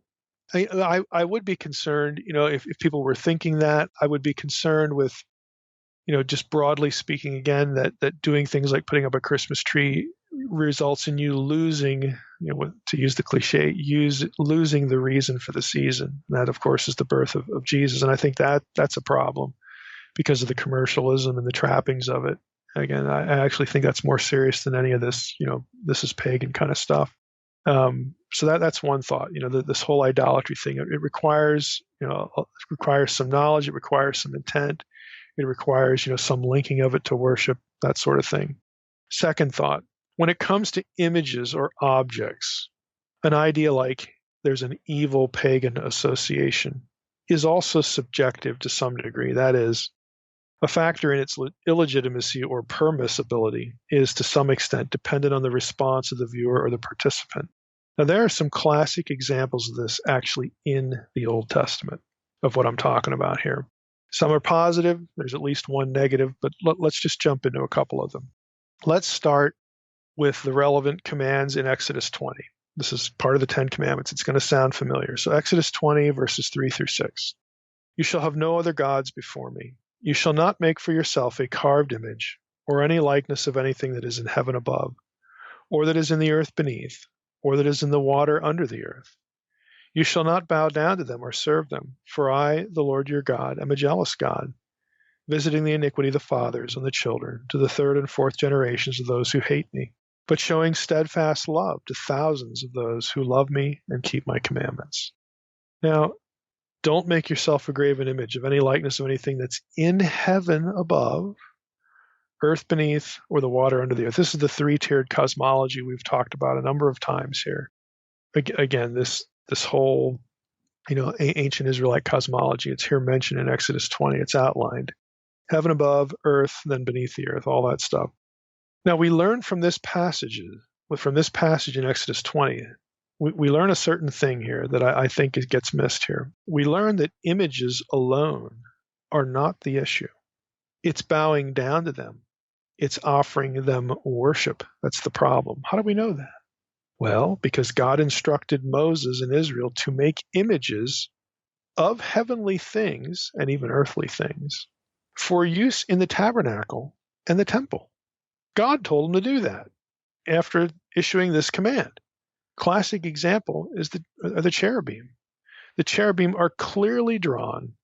I would be concerned, if people were thinking that. I would be concerned with, just broadly speaking, again, that doing things like putting up a Christmas tree results in you losing, to use the cliche, losing the reason for the season. And that, of course, is the birth of Jesus. And I think that's a problem because of the commercialism and the trappings of it. Again, I actually think that's more serious than any of this, this is pagan kind of stuff. So that's one thought, this whole idolatry thing. It requires, some knowledge. It requires some intent. It requires, some linking of it to worship, that sort of thing. Second thought, when it comes to images or objects, an idea like there's an evil pagan association is also subjective to some degree. That is, a factor in its illegitimacy or permissibility is to some extent dependent on the response of the viewer or the participant. Now, there are some classic examples of this actually in the Old Testament of what I'm talking about here. Some are positive. There's at least one negative, but let's just jump into a couple of them. Let's start with the relevant commands in Exodus 20. This is part of the Ten Commandments. It's going to sound familiar. So Exodus 20, verses 3 through 6. You shall have no other gods before me. You shall not make for yourself a carved image, or any likeness of anything that is in heaven above, or that is in the earth beneath, or that is in the water under the earth. You shall not bow down to them or serve them, for I, the Lord your God, am a jealous God, visiting the iniquity of the fathers on the children, to the third and fourth generations of those who hate me, but showing steadfast love to thousands of those who love me and keep my commandments. Now, don't make yourself a graven image of any likeness of anything that's in heaven above, earth beneath, or the water under the earth. This is the three-tiered cosmology we've talked about a number of times here. Again, this whole, ancient Israelite cosmology, it's here mentioned in Exodus 20. It's outlined. Heaven above, earth, then beneath the earth, all that stuff. Now, we learn from this passage in Exodus 20, we learn a certain thing here that I think gets missed here. We learn that images alone are not the issue. It's bowing down to them. It's offering them worship. That's the problem. How do we know that? Well, because God instructed Moses and Israel to make images of heavenly things and even earthly things for use in the tabernacle and the temple. God told them to do that after issuing this command. Classic example is the cherubim. The cherubim are clearly drawn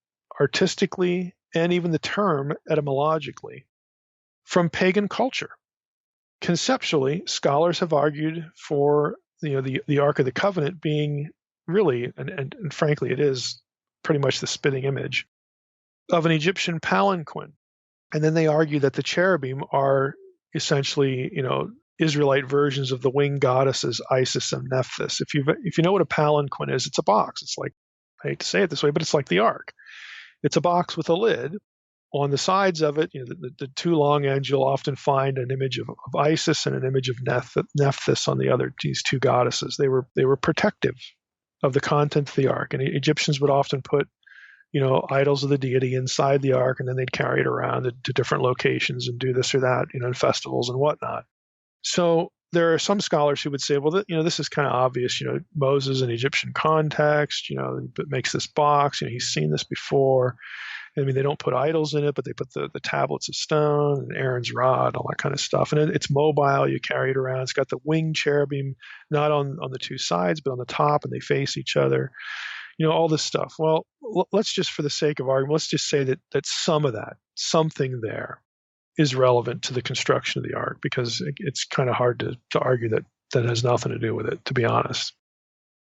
artistically and even the term etymologically from pagan culture. Conceptually, scholars have argued for the Ark of the Covenant being really, and frankly, it is pretty much the spitting image of an Egyptian palanquin. And then they argue that the cherubim are essentially, Israelite versions of the winged goddesses Isis and Nephthys. If you know what a palanquin is, it's a box. It's like, I hate to say it this way, but it's like the Ark. It's a box with a lid. On the sides of it, the two long ends, you'll often find an image of Isis and an image of Nephthys on these two goddesses. They were protective of the content of the Ark, and Egyptians would often put idols of the deity inside the Ark, and then they'd carry it around to different locations and do this or that, in festivals and whatnot. So there are some scholars who would say, well, this is kind of obvious. Moses in Egyptian context, makes this box. He's seen this before. I mean, they don't put idols in it, but they put the tablets of stone and Aaron's rod, all that kind of stuff. And it's mobile. You carry it around. It's got the winged cherubim, not on the two sides, but on the top, and they face each other. All this stuff. Well, let's just, for the sake of argument, let's just say that some of that, something there, is relevant to the construction of the Ark, because it's kind of hard to argue that has nothing to do with it, to be honest.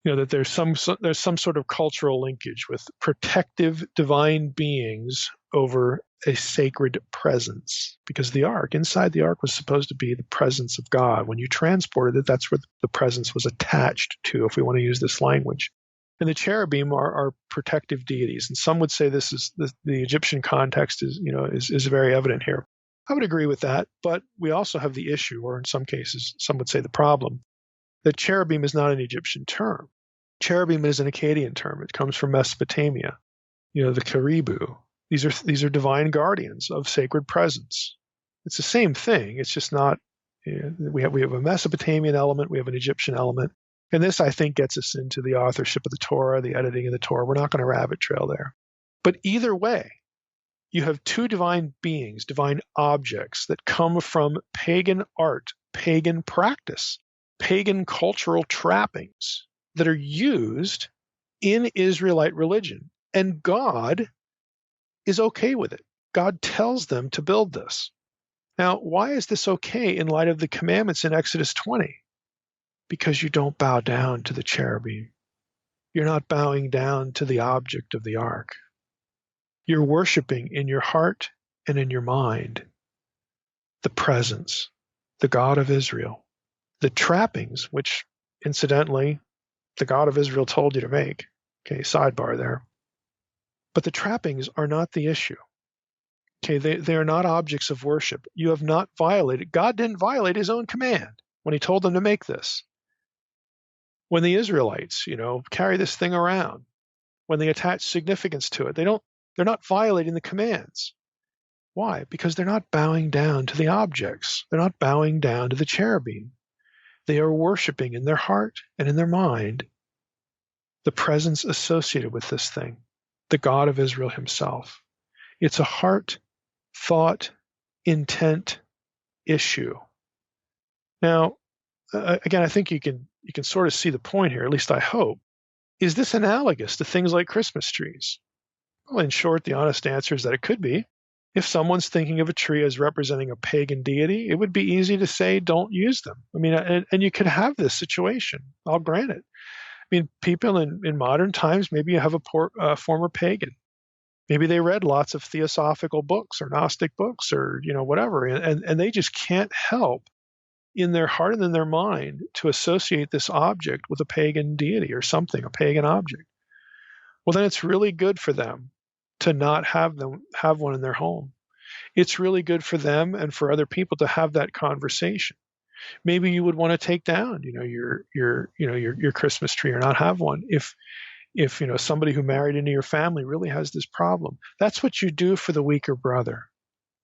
That there's some sort of cultural linkage with protective divine beings over a sacred presence, because inside the Ark was supposed to be the presence of God. When you transported it, that's where the presence was attached to, if we want to use this language. And the cherubim are protective deities, and some would say this is the Egyptian context is very evident here. I would agree with that, but we also have the issue, or in some cases, some would say the problem, that cherubim is not an Egyptian term. Cherubim is an Akkadian term. It comes from Mesopotamia. The Caribou. These are divine guardians of sacred presence. It's the same thing. It's just not. We have a Mesopotamian element. We have an Egyptian element. And this, I think, gets us into the authorship of the Torah, the editing of the Torah. We're not going to rabbit trail there. But either way, you have two divine beings, divine objects that come from pagan art, pagan practice, pagan cultural trappings that are used in Israelite religion. And God is okay with it. God tells them to build this. Now, why is this okay in light of the commandments in Exodus 20? Because you don't bow down to the cherubim. You're not bowing down to the object of the Ark. You're worshiping in your heart and in your mind the presence, the God of Israel, the trappings, which incidentally, the God of Israel told you to make. Okay, sidebar there. But the trappings are not the issue. Okay, they are not objects of worship. You have not violated. God didn't violate his own command when he told them to make this. When the Israelites, carry this thing around, when they attach significance to it, they're not violating the commands. Why? Because they're not bowing down to the objects. They're not bowing down to the cherubim. They are worshiping in their heart and in their mind the presence associated with this thing, the God of Israel himself. It's a heart, thought, intent issue. Now, again, I think you can sort of see the point here, at least I hope. Is this analogous to things like Christmas trees? Well, in short, the honest answer is that it could be. If someone's thinking of a tree as representing a pagan deity, it would be easy to say, don't use them. I mean, and you could have this situation. I'll grant it. I mean, people in modern times, maybe you have a former pagan. Maybe they read lots of theosophical books or Gnostic books or, whatever, and they just can't help in their heart and in their mind to associate this object with a pagan deity or something, a pagan object. Well, then it's really good for them to not have one in their home. It's really good for them and for other people to have that conversation. Maybe you would want to take down, your Christmas tree or not have one. If somebody who married into your family really has this problem, that's what you do for the weaker brother.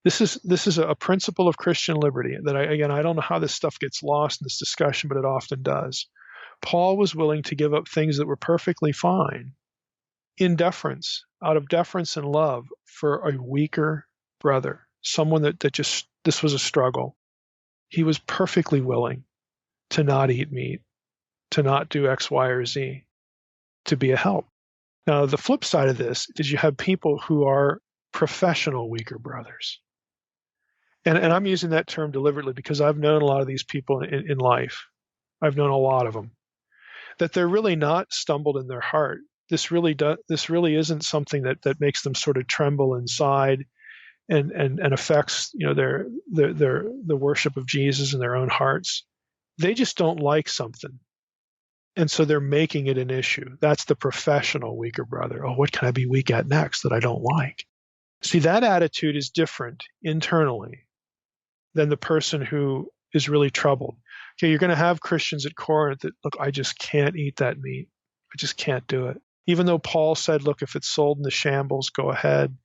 This is a principle of Christian liberty that I don't know how this stuff gets lost in this discussion, but it often does. Paul was willing to give up things that were perfectly fine out of deference and love for a weaker brother, someone that just, this was a struggle. He was perfectly willing to not eat meat, to not do X, Y, or Z, to be a help. Now, the flip side of this is you have people who are professional weaker brothers. And I'm using that term deliberately because I've known a lot of these people in life. I've known a lot of them. That they're really not stumbled in their heart. This really isn't something that makes them sort of tremble inside and affects, you know, the worship of Jesus in their own hearts. They just don't like something. And so they're making it an issue. That's the professional weaker brother. Oh, what can I be weak at next that I don't like? See, that attitude is different internally than the person who is really troubled. Okay, you're going to have Christians at Corinth that, look, I just can't eat that meat. I just can't do it. Even though Paul said, look, if it's sold in the shambles, go ahead.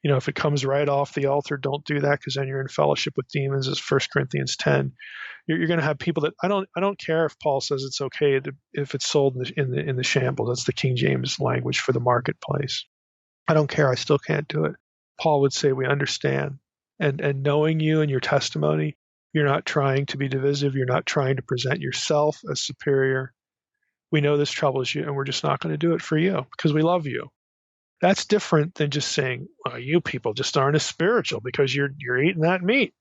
You know, if it comes right off the altar, don't do that because then you're in fellowship with demons, as 1 Corinthians 10. You're going to have people that I don't care if Paul says it's okay if it's sold in the shambles. That's the King James language for the marketplace. I don't care. I still can't do it. Paul would say, we understand. And knowing you and your testimony, you're not trying to be divisive. You're not trying to present yourself as superior. We know this troubles you, and we're just not going to do it for you because we love you. That's different than just saying, well, you people just aren't as spiritual because you're eating that meat.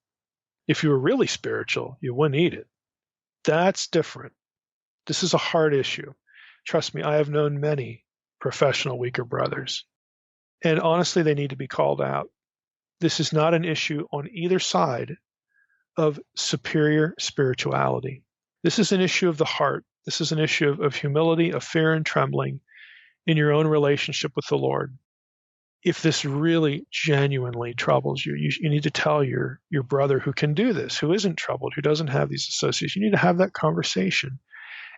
If you were really spiritual, you wouldn't eat it. That's different. This is a hard issue. Trust me, I have known many professional weaker brothers. And honestly, they need to be called out. This is not an issue on either side of superior spirituality. This is an issue of the heart. This is an issue of humility, of fear and trembling in your own relationship with the Lord. If this really genuinely troubles you, you need to tell your brother who can do this, who isn't troubled, who doesn't have these associations. You need to have that conversation.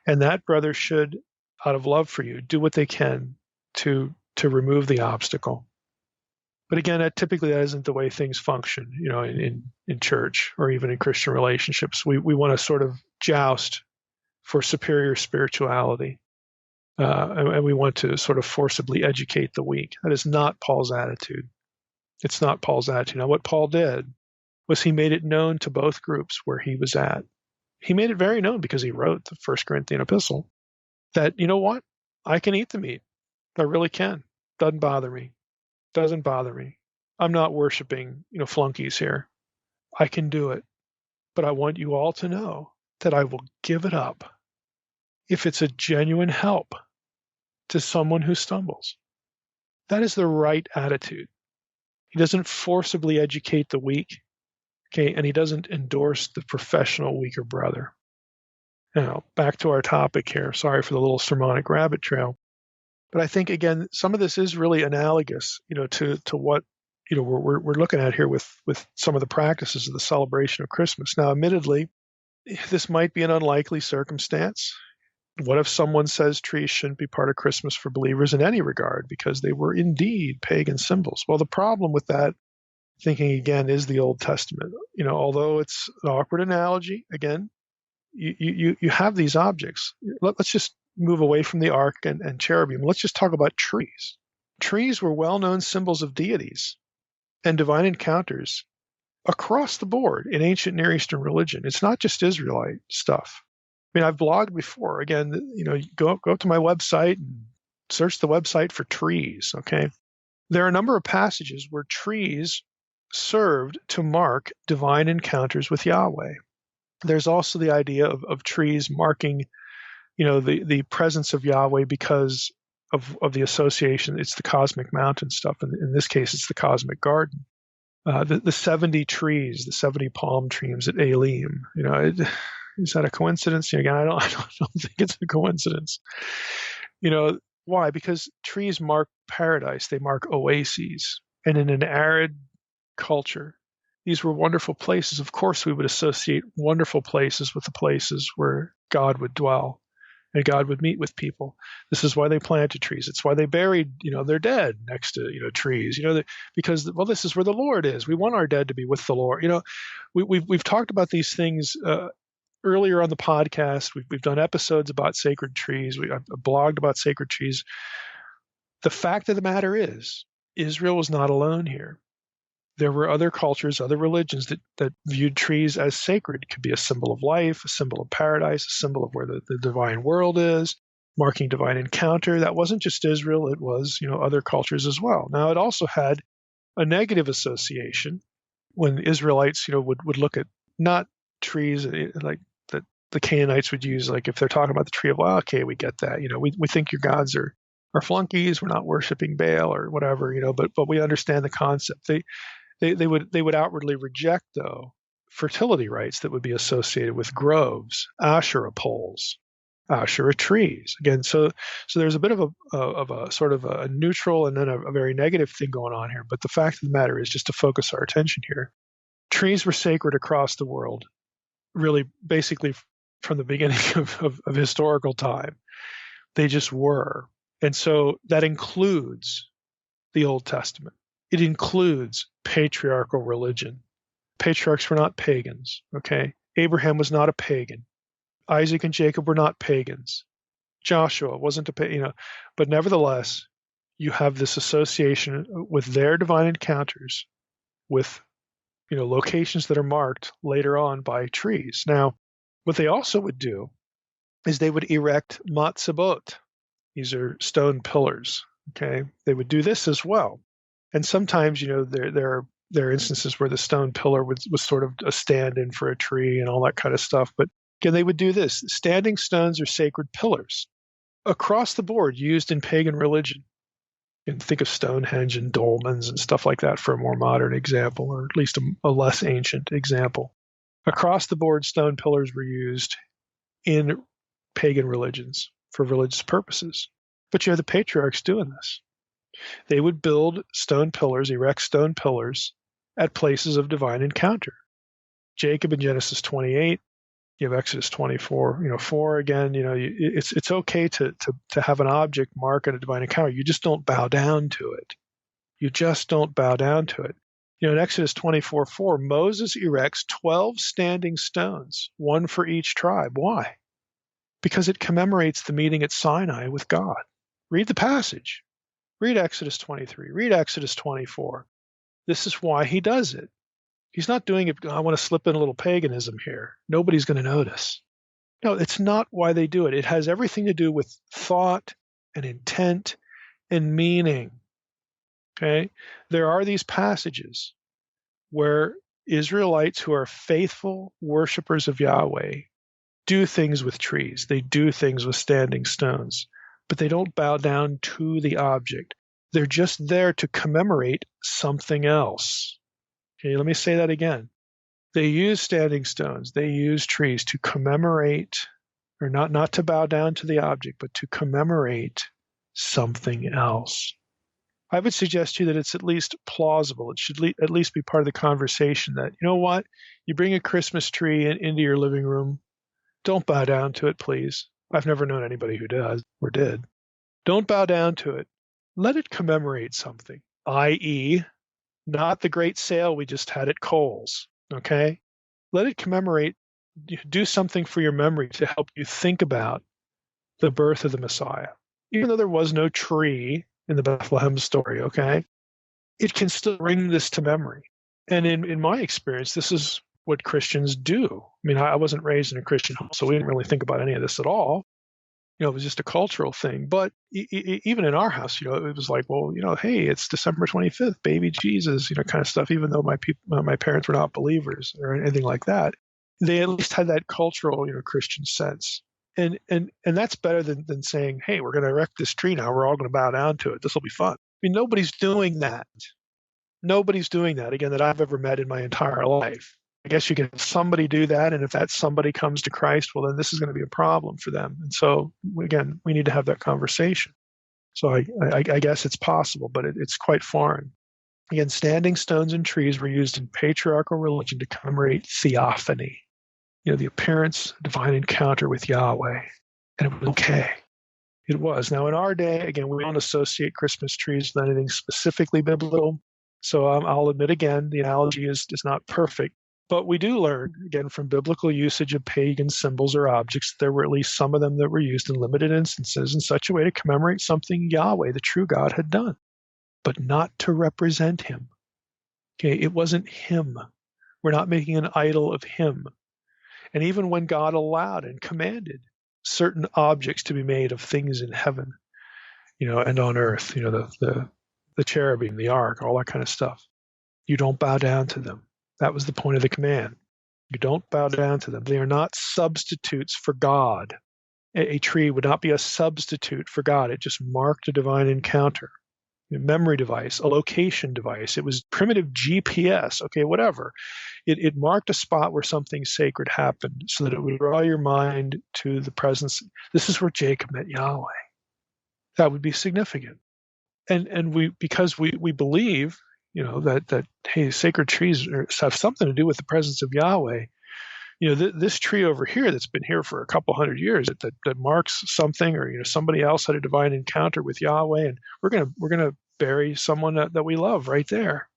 And that brother should, out of love for you, do what they can to remove the obstacle. But again, typically that isn't the way things function, you know, in church or even in Christian relationships. We want to sort of joust for superior spirituality. And we want to sort of forcibly educate the weak. That is not Paul's attitude. It's not Paul's attitude. Now, what Paul did was he made it known to both groups where he was at. He made it very known because he wrote the 1 Corinthian epistle that, you know what? I can eat the meat. I really can. Doesn't bother me. Doesn't bother me. I'm not worshiping, you know, flunkies here. I can do it. But I want you all to know that I will give it up if it's a genuine help to someone who stumbles. That is the right attitude. He doesn't forcibly educate the weak, okay, and he doesn't endorse the professional weaker brother. Now, back to our topic here. Sorry for the little sermonic rabbit trail. But I think, again, some of this is really analogous, you know, to what, you know, we're looking at here with some of the practices of the celebration of Christmas. Now, admittedly, this might be an unlikely circumstance. What if someone says trees shouldn't be part of Christmas for believers in any regard because they were indeed pagan symbols? Well, the problem with that thinking, again, is the Old Testament. You know, although it's an awkward analogy, again, you have these objects. Let's just move away from the ark and cherubim. Let's just talk about trees. Trees were well-known symbols of deities and divine encounters across the board in ancient Near Eastern religion. It's not just Israelite stuff. I mean, I've blogged before. Again, you know, go up to my website and search the website for trees, okay? There are a number of passages where trees served to mark divine encounters with Yahweh. There's also the idea of trees marking, you know, the presence of Yahweh because of the association. It's the cosmic mountain stuff. And in this case, it's the cosmic garden. The 70 trees, the 70 palm trees at Elim, you know, is that a coincidence? Again, I don't think it's a coincidence. You know, why? Because trees mark paradise. They mark oases. And in an arid culture, these were wonderful places. Of course, we would associate wonderful places with the places where God would dwell and God would meet with people. This is why they planted trees. It's why they buried, you know, their dead next to, you know, trees. You know, because, well, this is where the Lord is. We want our dead to be with the Lord. You know, we've talked about these things earlier on the podcast. We've done episodes about sacred trees. I've blogged about sacred trees. The fact of the matter is, Israel was not alone here. There were other cultures, other religions that viewed trees as sacred. It could be a symbol of life, a symbol of paradise, a symbol of where the divine world is, marking divine encounter. That wasn't just Israel. It was, you know, other cultures as well. Now, it also had a negative association when Israelites, would look at not trees like that the Canaanites would use, like if they're talking about the tree of life, okay, we get that. We think your gods are flunkies. We're not worshiping Baal or whatever, but we understand the concept. They would outwardly reject, though, fertility rites that would be associated with groves, Asherah poles, Asherah trees. Again, so there's a bit of a sort of a neutral and then a very negative thing going on here. But the fact of the matter is, just to focus our attention here, trees were sacred across the world, really basically from the beginning of historical time. They just were. And so that includes the Old Testament. It includes patriarchal religion. Patriarchs were not pagans, okay? Abraham was not a pagan. Isaac and Jacob were not pagans. Joshua wasn't a pagan, but nevertheless, you have this association with their divine encounters with, locations that are marked later on by trees. Now, what they also would do is they would erect matzebot. These are stone pillars, okay? They would do this as well. And sometimes, there are instances where the stone pillar was sort of a stand-in for a tree and all that kind of stuff. But again, they would do this. Standing stones are sacred pillars across the board used in pagan religion. You can think of Stonehenge and dolmens and stuff like that for a more modern example, or at least a less ancient example. Across the board, stone pillars were used in pagan religions for religious purposes. But you have the patriarchs doing this. They would build stone pillars, erect stone pillars at places of divine encounter. Jacob in Genesis 28, you have Exodus 24, 4 again, it's okay to have an object mark at a divine encounter. You just don't bow down to it. You just don't bow down to it. In Exodus 24:4, Moses erects 12 standing stones, one for each tribe. Why? Because it commemorates the meeting at Sinai with God. Read the passage. Read Exodus 23. Read Exodus 24. This is why he does it. He's not doing it, I want to slip in a little paganism here. Nobody's going to notice. No, it's not why they do it. It has everything to do with thought and intent and meaning. Okay? There are these passages where Israelites who are faithful worshipers of Yahweh do things with trees. They do things with standing stones, but they don't bow down to the object. They're just there to commemorate something else. Okay, let me say that again. They use standing stones. They use trees to commemorate, or not to bow down to the object, but to commemorate something else. I would suggest to you that it's at least plausible. It should at least be part of the conversation that, you know what, you bring a Christmas tree into your living room. Don't bow down to it, please. I've never known anybody who does or did. Don't bow down to it. Let it commemorate something, i.e., not the great sale we just had at Kohl's, okay? Let it commemorate, do something for your memory to help you think about the birth of the Messiah. Even though there was no tree in the Bethlehem story, okay? It can still bring this to memory. And in my experience, this is what Christians do. I mean, I wasn't raised in a Christian home, so we didn't really think about any of this at all. It was just a cultural thing. But even in our house, it was like, well, hey, it's December 25th, baby Jesus, kind of stuff, even though my parents were not believers or anything like that. They at least had that cultural, Christian sense. And that's better than saying, hey, we're going to erect this tree now. We're all going to bow down to it. This will be fun. I mean, nobody's doing that. Nobody's doing that, again, that I've ever met in my entire life. I guess you can have somebody do that, and if that somebody comes to Christ, well, then this is going to be a problem for them. And so, again, we need to have that conversation. So I guess it's possible, but it's quite foreign. Again, standing stones and trees were used in patriarchal religion to commemorate theophany, the appearance, divine encounter with Yahweh. And it was okay. It was. Now, in our day, again, we don't associate Christmas trees with anything specifically biblical. So I'll admit again, the analogy is not perfect. But we do learn, again, from biblical usage of pagan symbols or objects, there were at least some of them that were used in limited instances in such a way to commemorate something Yahweh, the true God, had done, but not to represent him. Okay, it wasn't him. We're not making an idol of him. And even when God allowed and commanded certain objects to be made of things in heaven, and on earth, the the cherubim, the ark, all that kind of stuff. You don't bow down to them. That was the point of the command. You don't bow down to them. They are not substitutes for God. A tree would not be a substitute for God. It just marked a divine encounter. A memory device, a location device. It was primitive GPS, okay, whatever. It marked a spot where something sacred happened so that it would draw your mind to the presence. This is where Jacob met Yahweh. That would be significant. And because we believe, that hey, sacred trees have something to do with the presence of Yahweh. This tree over here that's been here for a couple hundred years that marks something, or somebody else had a divine encounter with Yahweh, and we're gonna bury someone that we love right there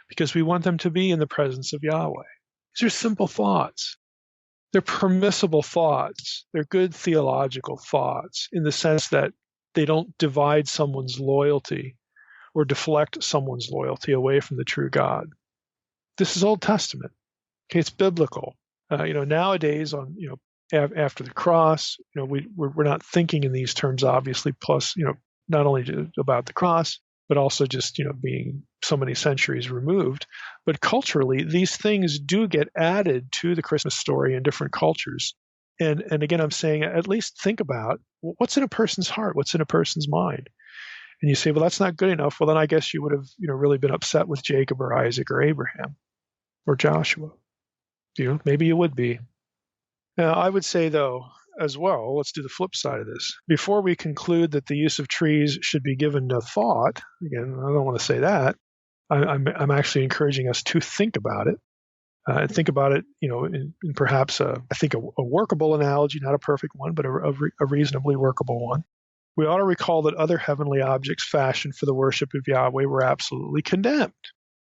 because we want them to be in the presence of Yahweh. These are simple thoughts. They're permissible thoughts. They're good theological thoughts in the sense that they don't divide someone's loyalty or deflect someone's loyalty away from the true God. This is Old Testament. Okay, it's biblical. Nowadays, after the cross, we're not thinking in these terms, obviously. Plus, not only about the cross, but also just being so many centuries removed. But culturally, these things do get added to the Christmas story in different cultures. And again, I'm saying at least think about what's in a person's heart, what's in a person's mind. And you say, well, that's not good enough. Well, then I guess you would have really been upset with Jacob or Isaac or Abraham or Joshua. Maybe you would be. Now, I would say, though, as well, let's do the flip side of this. Before we conclude that the use of trees should be given no thought, again, I don't want to say that. I'm actually encouraging us to think about it. And think about it, in perhaps I think a workable analogy, not a perfect one, but a reasonably workable one. We ought to recall that other heavenly objects fashioned for the worship of Yahweh were absolutely condemned.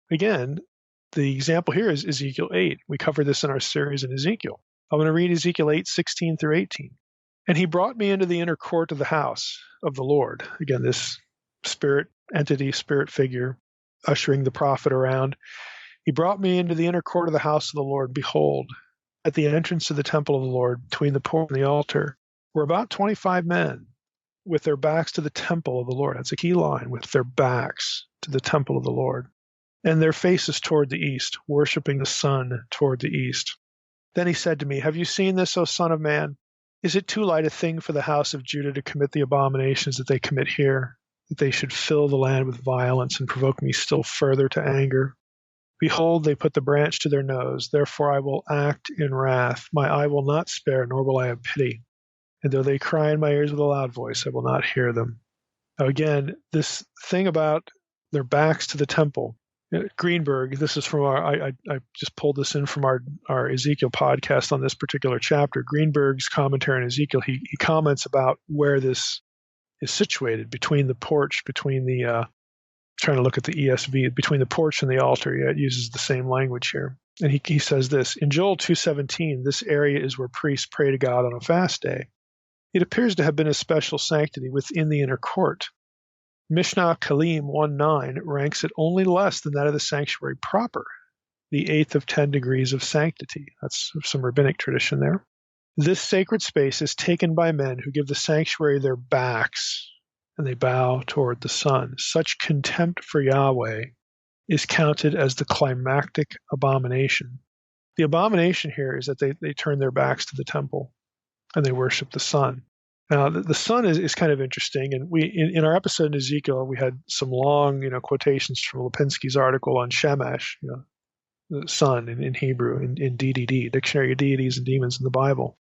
Again, the example here is Ezekiel 8. We covered this in our series in Ezekiel. I'm going to read Ezekiel 8:16 through 18. And he brought me into the inner court of the house of the Lord. Again, this spirit entity, spirit figure, ushering the prophet around. He brought me into the inner court of the house of the Lord. Behold, at the entrance of the temple of the Lord, between the porch and the altar, were about 25 men with their backs to the temple of the Lord. That's a key line, with their backs to the temple of the Lord, and their faces toward the east, worshiping the sun toward the east. Then he said to me, have you seen this, O son of man? Is it too light a thing for the house of Judah to commit the abominations that they commit here, that they should fill the land with violence and provoke me still further to anger? Behold, they put the branch to their nose. Therefore I will act in wrath. My eye will not spare, nor will I have pity. And though they cry in my ears with a loud voice, I will not hear them. Now again, this thing about their backs to the temple. Greenberg, this is from I just pulled this in from our Ezekiel podcast on this particular chapter. Greenberg's commentary on Ezekiel, he comments about where this is situated, between the porch, between the trying to look at the ESV, between the porch and the altar. Yeah, it uses the same language here. And he says this, in Joel 2:17, this area is where priests pray to God on a fast day. It appears to have been a special sanctity within the inner court. Mishnah Kalim 1:9 ranks it only less than that of the sanctuary proper, the 8th of 10 degrees of sanctity. That's some rabbinic tradition there. This sacred space is taken by men who give the sanctuary their backs, and they bow toward the sun. Such contempt for Yahweh is counted as the climactic abomination. The abomination here is that they turn their backs to the temple and they worship the sun. Now, the sun is kind of interesting, and we in our episode in Ezekiel, we had some long, quotations from Lipinski's article on Shamash, the sun in Hebrew, in DDD, Dictionary of Deities and Demons in the Bible.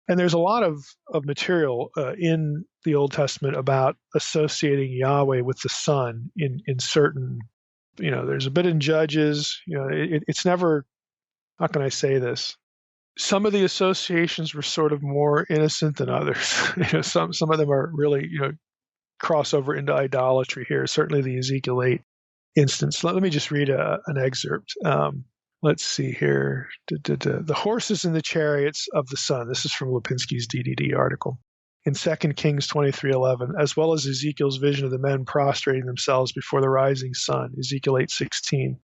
And there's a lot of material in the Old Testament about associating Yahweh with the sun in certain, there's a bit in Judges, it's never, how can I say this? Some of the associations were sort of more innocent than others. Some of them are really, cross over into idolatry here. Certainly the Ezekiel 8 instance. Let me just read an excerpt. Let's see here. The horses and the chariots of the sun. This is from Lipinski's DDD article. In 2 Kings 23:11, as well as Ezekiel's vision of the men prostrating themselves before the rising sun, Ezekiel 8:16,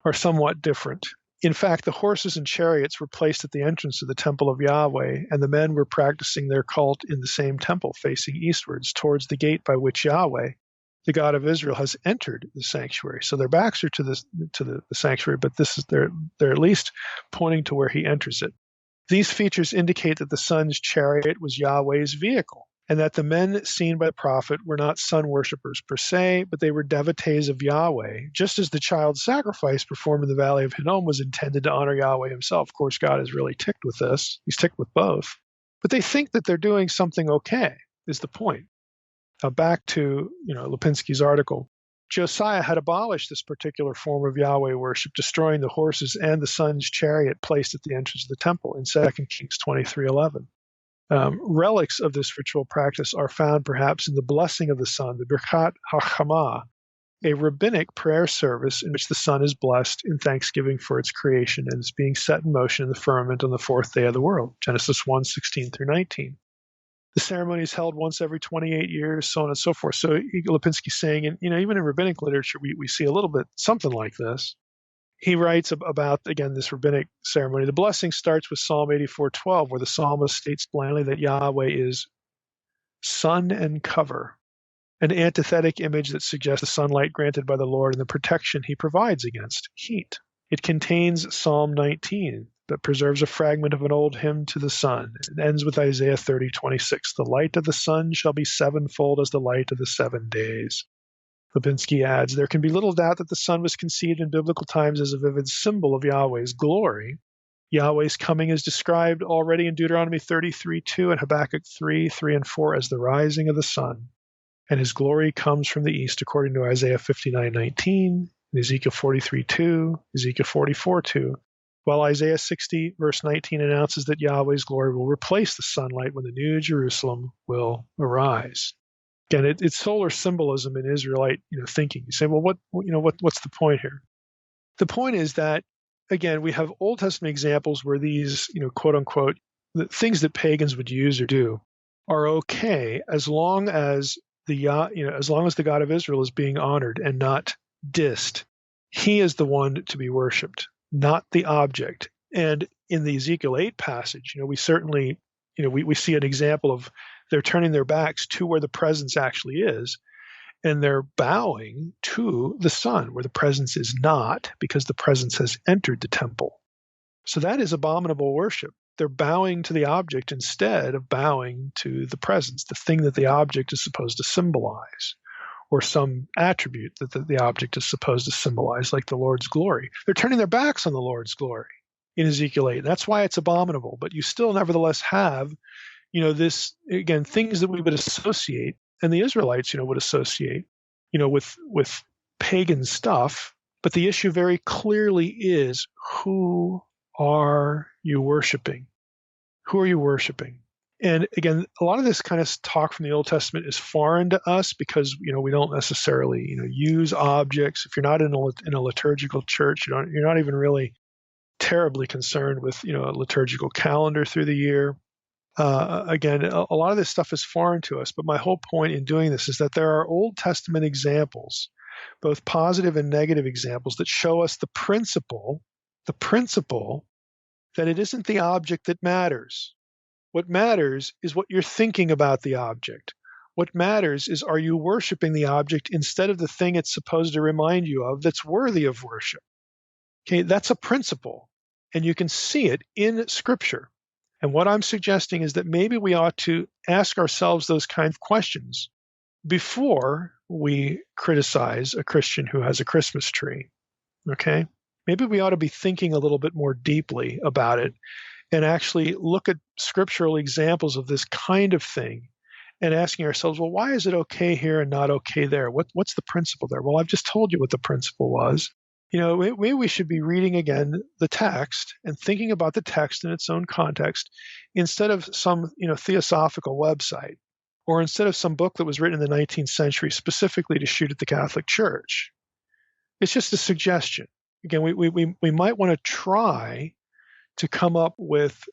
are somewhat different. In fact, the horses and chariots were placed at the entrance of the temple of Yahweh, and the men were practicing their cult in the same temple, facing eastwards, towards the gate by which Yahweh, the God of Israel has entered the sanctuary. So their backs are to the sanctuary, but this is they're at least pointing to where he enters it. These features indicate that the sun's chariot was Yahweh's vehicle, and that the men seen by the prophet were not sun worshippers per se, but they were devotees of Yahweh, just as the child sacrifice performed in the Valley of Hinnom was intended to honor Yahweh himself. Of course, God is really ticked with this. He's ticked with both. But they think that they're doing something okay, is the point. Now back to Lipinski's article. Josiah had abolished this particular form of Yahweh worship, destroying the horses and the sun's chariot placed at the entrance of the temple in 2 Kings 23:11. Relics of this ritual practice are found perhaps in the blessing of the sun, the Birkat HaChamah, a rabbinic prayer service in which the sun is blessed in thanksgiving for its creation and is being set in motion in the firmament on the fourth day of the world, Genesis 1:16-19. The ceremony is held once every 28 years, so on and so forth. So Lipinski's saying, and even in rabbinic literature, we see a little bit something like this. He writes about, again, this rabbinic ceremony. The blessing starts with Psalm 84:12, where the psalmist states blandly that Yahweh is sun and cover, an antithetic image that suggests the sunlight granted by the Lord and the protection he provides against heat. It contains Psalm 19, that preserves a fragment of an old hymn to the sun. It ends with Isaiah 30:26. The light of the sun shall be sevenfold as the light of the 7 days. Lipinski adds, there can be little doubt that the sun was conceived in biblical times as a vivid symbol of Yahweh's glory. Yahweh's coming is described already in Deuteronomy 33:2 and Habakkuk 3:3 and 4 as the rising of the sun. And his glory comes from the east, according to Isaiah 59:19, Ezekiel 43:2, Ezekiel 44:2. While Isaiah 60, verse 19, announces that Yahweh's glory will replace the sunlight when the new Jerusalem will arise. Again, it's solar symbolism in Israelite thinking. You say, well, what's the point here? The point is that, again, we have Old Testament examples where these, quote unquote, the things that pagans would use or do are okay as long as as long as the God of Israel is being honored and not dissed. He is the one to be worshipped, not the object. And in the Ezekiel 8 passage, we certainly, we see an example of they're turning their backs to where the presence actually is, and they're bowing to the sun where the presence is not, because the presence has entered the temple. So that is abominable worship. They're bowing to the object instead of bowing to the presence, the thing that the object is supposed to symbolize, or some attribute that the object is supposed to symbolize, like the Lord's glory. They're turning their backs on the Lord's glory in Ezekiel 8. That's why it's abominable. But you still nevertheless have, this, again, things that we would associate, and the Israelites, would associate, with pagan stuff. But the issue very clearly is, who are you worshiping? Who are you worshiping? And again, a lot of this kind of talk from the Old Testament is foreign to us because, we don't necessarily, use objects. If you're not in a liturgical church, you're not even really terribly concerned with, a liturgical calendar through the year. Again, a lot of this stuff is foreign to us. But my whole point in doing this is that there are Old Testament examples, both positive and negative examples, that show us the principle that it isn't the object that matters. What matters is what you're thinking about the object. What matters is, are you worshiping the object instead of the thing it's supposed to remind you of that's worthy of worship? Okay, that's a principle, and you can see it in Scripture. And what I'm suggesting is that maybe we ought to ask ourselves those kind of questions before we criticize a Christian who has a Christmas tree. Okay? Maybe we ought to be thinking a little bit more deeply about it and actually look at scriptural examples of this kind of thing and asking ourselves, well, why is it okay here and not okay there? What's the principle there? Well, I've just told you what the principle was. Maybe we should be reading again the text and thinking about the text in its own context instead of some, theosophical website, or instead of some book that was written in the 19th century specifically to shoot at the Catholic Church. It's just a suggestion. Again, we might want to try to come up with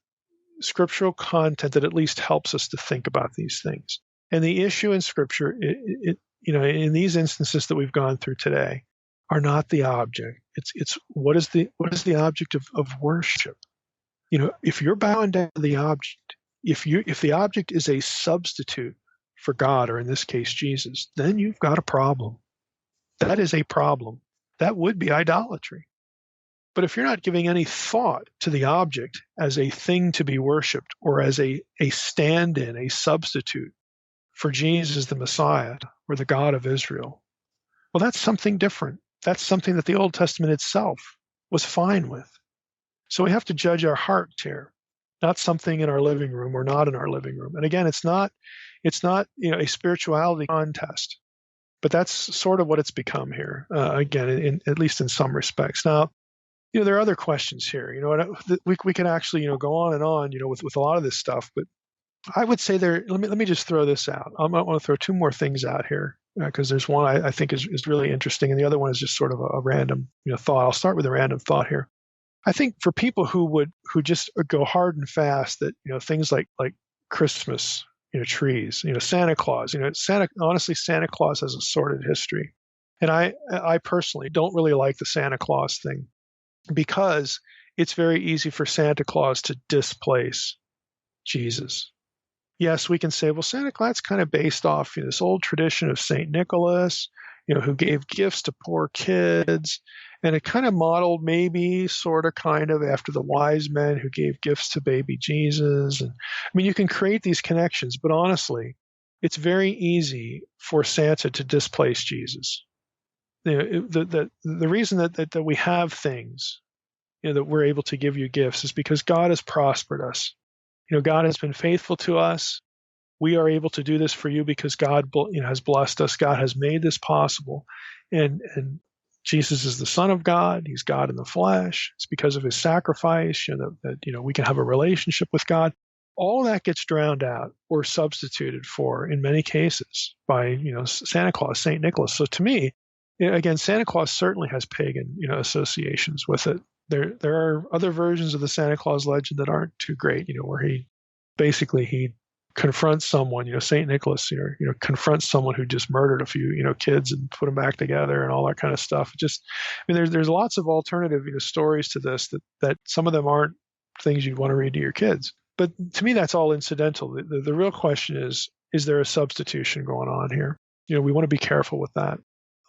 scriptural content that at least helps us to think about these things. And the issue in Scripture, in these instances that we've gone through today, are not the object. It's what is the object of worship? If you're bowing down to the object, if the object is a substitute for God, or in this case, Jesus, then you've got a problem. That is a problem. That would be idolatry. But if you're not giving any thought to the object as a thing to be worshiped, or as a stand-in, a substitute for Jesus the Messiah, or the God of Israel, well, that's something different. That's something that the Old Testament itself was fine with. So we have to judge our heart here, not something in our living room or not in our living room. And again, it's not a spirituality contest, but that's sort of what it's become here. Again, at least in some respects. Now, there are other questions here. We could actually go on and on with a lot of this stuff, but I would say let me just throw this out. I might want to throw two more things out here, because there's one I think is really interesting, and the other one is just sort of a random thought. I'll start with a random thought here. I think for people who just go hard and fast that things like Christmas, trees, Santa Claus, honestly, Santa Claus has a sordid history, and I personally don't really like the Santa Claus thing, because it's very easy for Santa Claus to displace Jesus. Yes, we can say, well, Santa Claus is kind of based off this old tradition of St. Nicholas, who gave gifts to poor kids. And it kind of modeled maybe sort of kind of after the wise men who gave gifts to baby Jesus. And I mean, you can create these connections, but honestly, it's very easy for Santa to displace Jesus. The reason that we have things, that we're able to give you gifts, is because God has prospered us. God has been faithful to us. We are able to do this for you because God has blessed us. God has made this possible. And Jesus is the Son of God. He's God in the flesh. It's because of his sacrifice that we can have a relationship with God. All that gets drowned out or substituted for, in many cases, by Santa Claus, St. Nicholas. So to me, again, Santa Claus certainly has pagan associations with it. There are other versions of the Santa Claus legend that aren't too great, where he confronts someone, St. Nicholas, confronts someone who just murdered a few, kids and put them back together and all that kind of stuff. There's lots of alternative, stories to this that some of them aren't things you'd want to read to your kids. But to me, that's all incidental. The real question is there a substitution going on here? We want to be careful with that.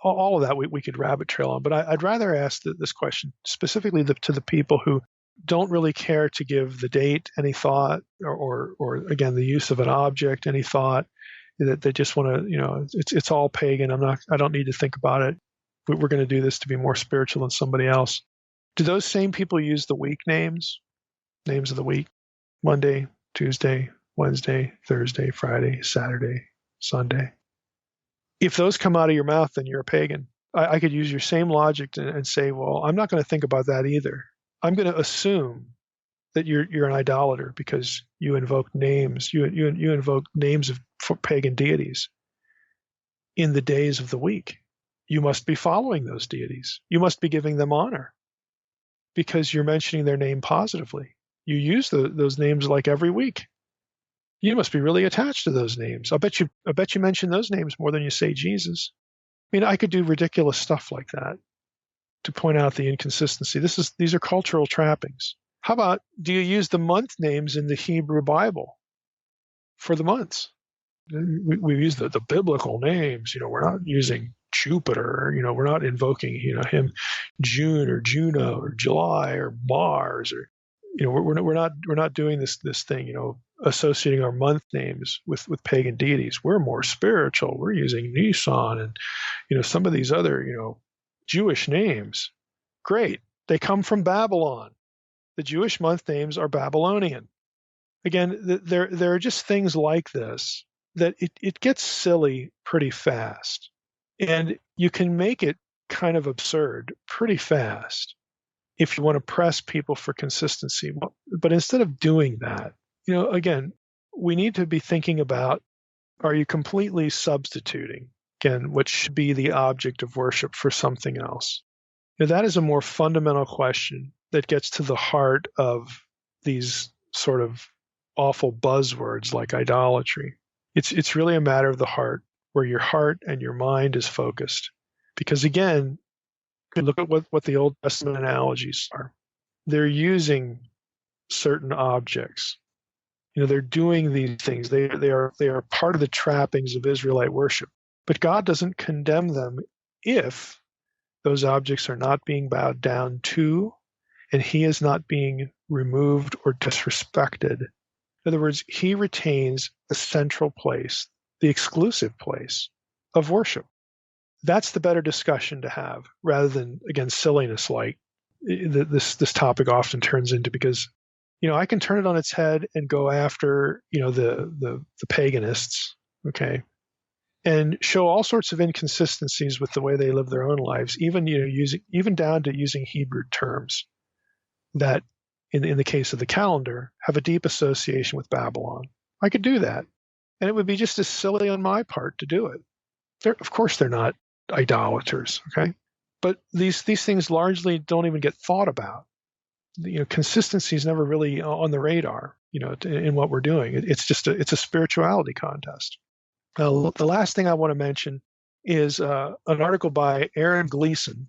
All of that we could rabbit trail on, but I'd rather ask this question specifically to the people who don't really care to give the date any thought, or again, the use of an object any thought, that they just want to, it's all pagan. I don't need to think about it. We're going to do this to be more spiritual than somebody else. Do those same people use the week names of the week? Monday, Tuesday, Wednesday, Thursday, Friday, Saturday, Sunday. If those come out of your mouth, then you're a pagan. I could use your same logic and say, well, I'm not going to think about that either. I'm going to assume that you're an idolater because you invoke names. You invoke names for pagan deities in the days of the week. You must be following those deities. You must be giving them honor because you're mentioning their name positively. You use those names like every week. You must be really attached to those names. I bet you mention those names more than you say Jesus. I mean, I could do ridiculous stuff like that to point out the inconsistency. These are cultural trappings. How about, do you use the month names in the Hebrew Bible for the months? We use the biblical names. We're not using Jupiter. We're not invoking him, June or Juno or July or Mars, or we're not doing this thing. Associating our month names with pagan deities. We're more spiritual. We're using Nisan and some of these other Jewish names. Great. They come from Babylon. The Jewish month names are Babylonian. Again, there are just things like this that it gets silly pretty fast. And you can make it kind of absurd pretty fast if you want to press people for consistency. But instead of doing that, again, we need to be thinking about, are you completely substituting, again, what should be the object of worship for something else? That is a more fundamental question that gets to the heart of these sort of awful buzzwords like idolatry. It's really a matter of the heart, where your heart and your mind is focused. Because again, look at what the Old Testament analogies are. They're using certain objects They're doing these things. They are part of the trappings of Israelite worship. But God doesn't condemn them if those objects are not being bowed down to, and he is not being removed or disrespected. In other words, he retains the central place, the exclusive place of worship. That's the better discussion to have, rather than, again, silliness like this topic often turns into, because I can turn it on its head and go after the paganists, okay, and show all sorts of inconsistencies with the way they live their own lives, even down to using Hebrew terms that, in the case of the calendar, have a deep association with Babylon. I could do that, and it would be just as silly on my part to do it. Of course, they're not idolaters, okay, but these things largely don't even get thought about. Consistency is never really on the radar, in what we're doing. It's just it's a spirituality contest. The last thing I want to mention is an article by Aaron Gleason.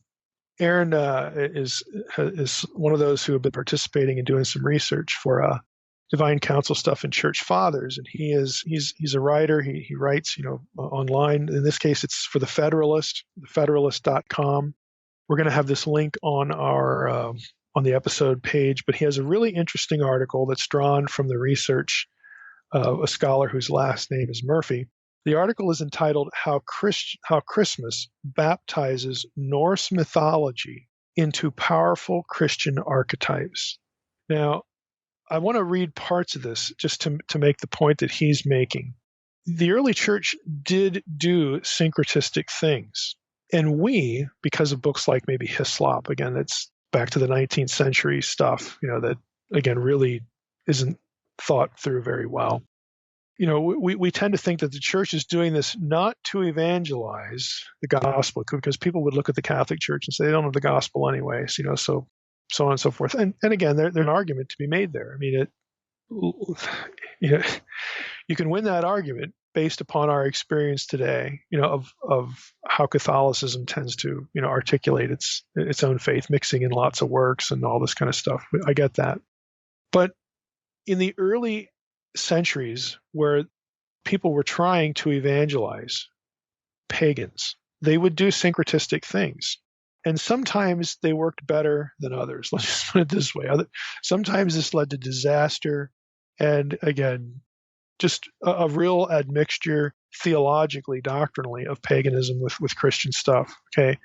Aaron is one of those who have been participating and doing some research for divine council stuff and church fathers, and he's a writer. He writes online. In this case, it's for the Federalist, thefederalist.com. We're going to have this link on our on the episode page, but he has a really interesting article that's drawn from the research of a scholar whose last name is Murphy. The article is entitled How Christmas Baptizes Norse Mythology into Powerful Christian Archetypes. Now, I want to read parts of this just to make the point that he's making. The early church did do syncretistic things, and we, because of books like maybe Hislop, again, that's back to the 19th century stuff, that, again, really isn't thought through very well. We tend to think that the church is doing this not to evangelize the gospel, because people would look at the Catholic Church and say they don't have the gospel anyways, so on and so forth. And again, there's an argument to be made there. I mean, you can win that argument based upon our experience today, of how Catholicism tends to, articulate its own faith, mixing in lots of works and all this kind of stuff. I get that. But in the early centuries, where people were trying to evangelize pagans, they would do syncretistic things. And sometimes they worked better than others. Let's just put it this way. Sometimes this led to disaster. And again, just a real admixture theologically, doctrinally, of paganism with Christian stuff. Okay.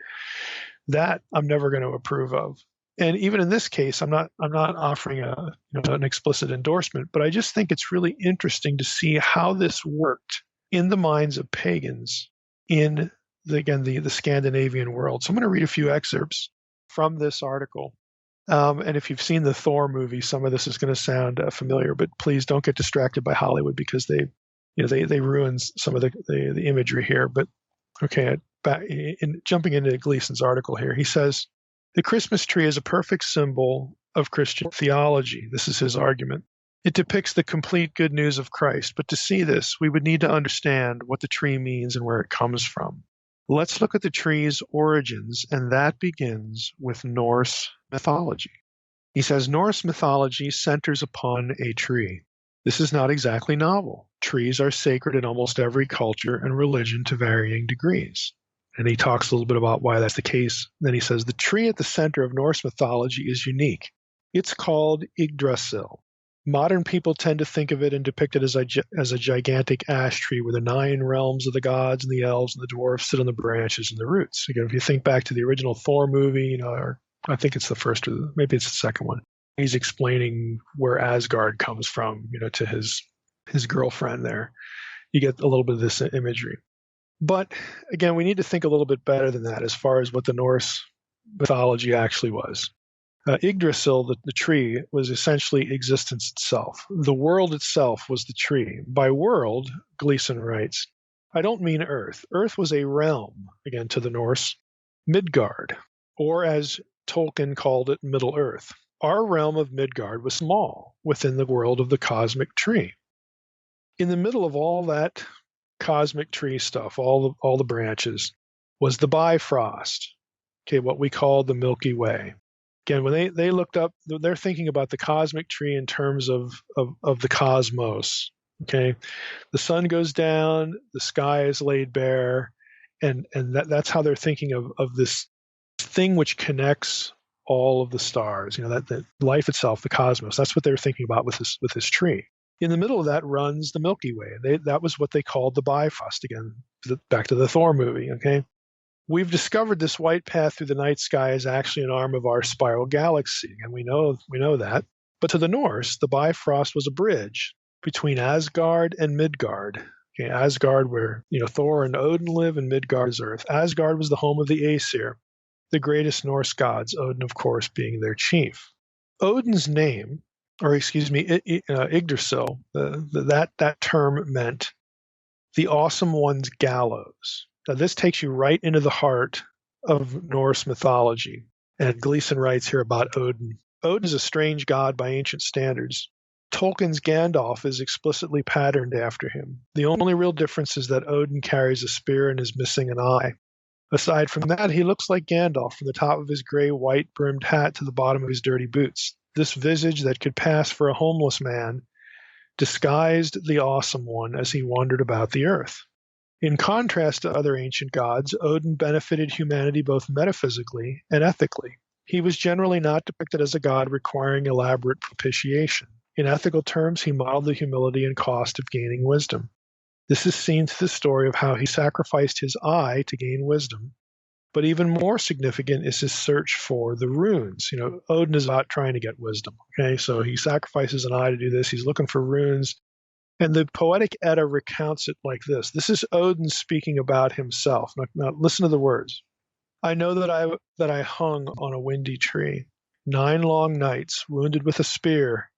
That I'm never going to approve of. And even in this case, I'm not offering an explicit endorsement, but I just think it's really interesting to see how this worked in the minds of pagans in the Scandinavian world. So I'm going to read a few excerpts from this article. And if you've seen the Thor movie, some of this is going to sound familiar, but please don't get distracted by Hollywood, because they ruin some of the imagery here. But okay, jumping into Gleason's article here, he says, the Christmas tree is a perfect symbol of Christian theology. This is his argument. It depicts the complete good news of Christ, but to see this, we would need to understand what the tree means and where it comes from. Let's look at the tree's origins, and that begins with Norse mythology. He says Norse mythology centers upon a tree. This is not exactly novel. Trees are sacred in almost every culture and religion to varying degrees. And he talks a little bit about why that's the case. Then he says the tree at the center of Norse mythology is unique. It's called Yggdrasil. Modern people tend to think of it and depict it as a gigantic ash tree where the 9 realms of the gods and the elves and the dwarves sit on the branches and the roots. Again, if you think back to the original Thor movie, or I think it's the first, or maybe it's the second one, he's explaining where Asgard comes from, to his girlfriend there. You get a little bit of this imagery. But again, we need to think a little bit better than that as far as what the Norse mythology actually was. Yggdrasil, the tree, was essentially existence itself. The world itself was the tree. By world, Gleason writes, I don't mean Earth. Earth was a realm, again to the Norse, Midgard, or as Tolkien called it, Middle Earth. Our realm of Midgard was small within the world of the cosmic tree. In the middle of all that cosmic tree stuff, all the branches, was the Bifrost, okay, what we call the Milky Way. Again, when they looked up, they're thinking about the cosmic tree in terms of the cosmos. Okay, the sun goes down, the sky is laid bare, and that's how they're thinking of this thing which connects all of the stars. That life itself, the cosmos. That's what they're thinking about with this tree. In the middle of that runs the Milky Way. That was what they called the Bifrost. Again, back to the Thor movie. Okay. We've discovered this white path through the night sky is actually an arm of our spiral galaxy, and we know that. But to the Norse, the Bifrost was a bridge between Asgard and Midgard. Okay, Asgard, where Thor and Odin live, and Midgard is Earth. Asgard was the home of the Aesir, the greatest Norse gods. Odin, of course, being their chief. Odin's name, Yggdrasil, that term meant the awesome one's gallows. Now, this takes you right into the heart of Norse mythology. And Gleason writes here about Odin. Odin is a strange god by ancient standards. Tolkien's Gandalf is explicitly patterned after him. The only real difference is that Odin carries a spear and is missing an eye. Aside from that, he looks like Gandalf from the top of his gray white brimmed hat to the bottom of his dirty boots. This visage that could pass for a homeless man disguised the awesome one as he wandered about the earth. In contrast to other ancient gods, Odin benefited humanity both metaphysically and ethically. He was generally not depicted as a god requiring elaborate propitiation. In ethical terms, he modeled the humility and cost of gaining wisdom. This is seen through the story of how he sacrificed his eye to gain wisdom. But even more significant is his search for the runes. Odin is not trying to get wisdom. Okay, so he sacrifices an eye to do this. He's looking for runes. And the Poetic Edda recounts it like this. This is Odin speaking about himself. Now listen to the words. I know that I hung on a windy tree, 9 long nights, wounded with a spear,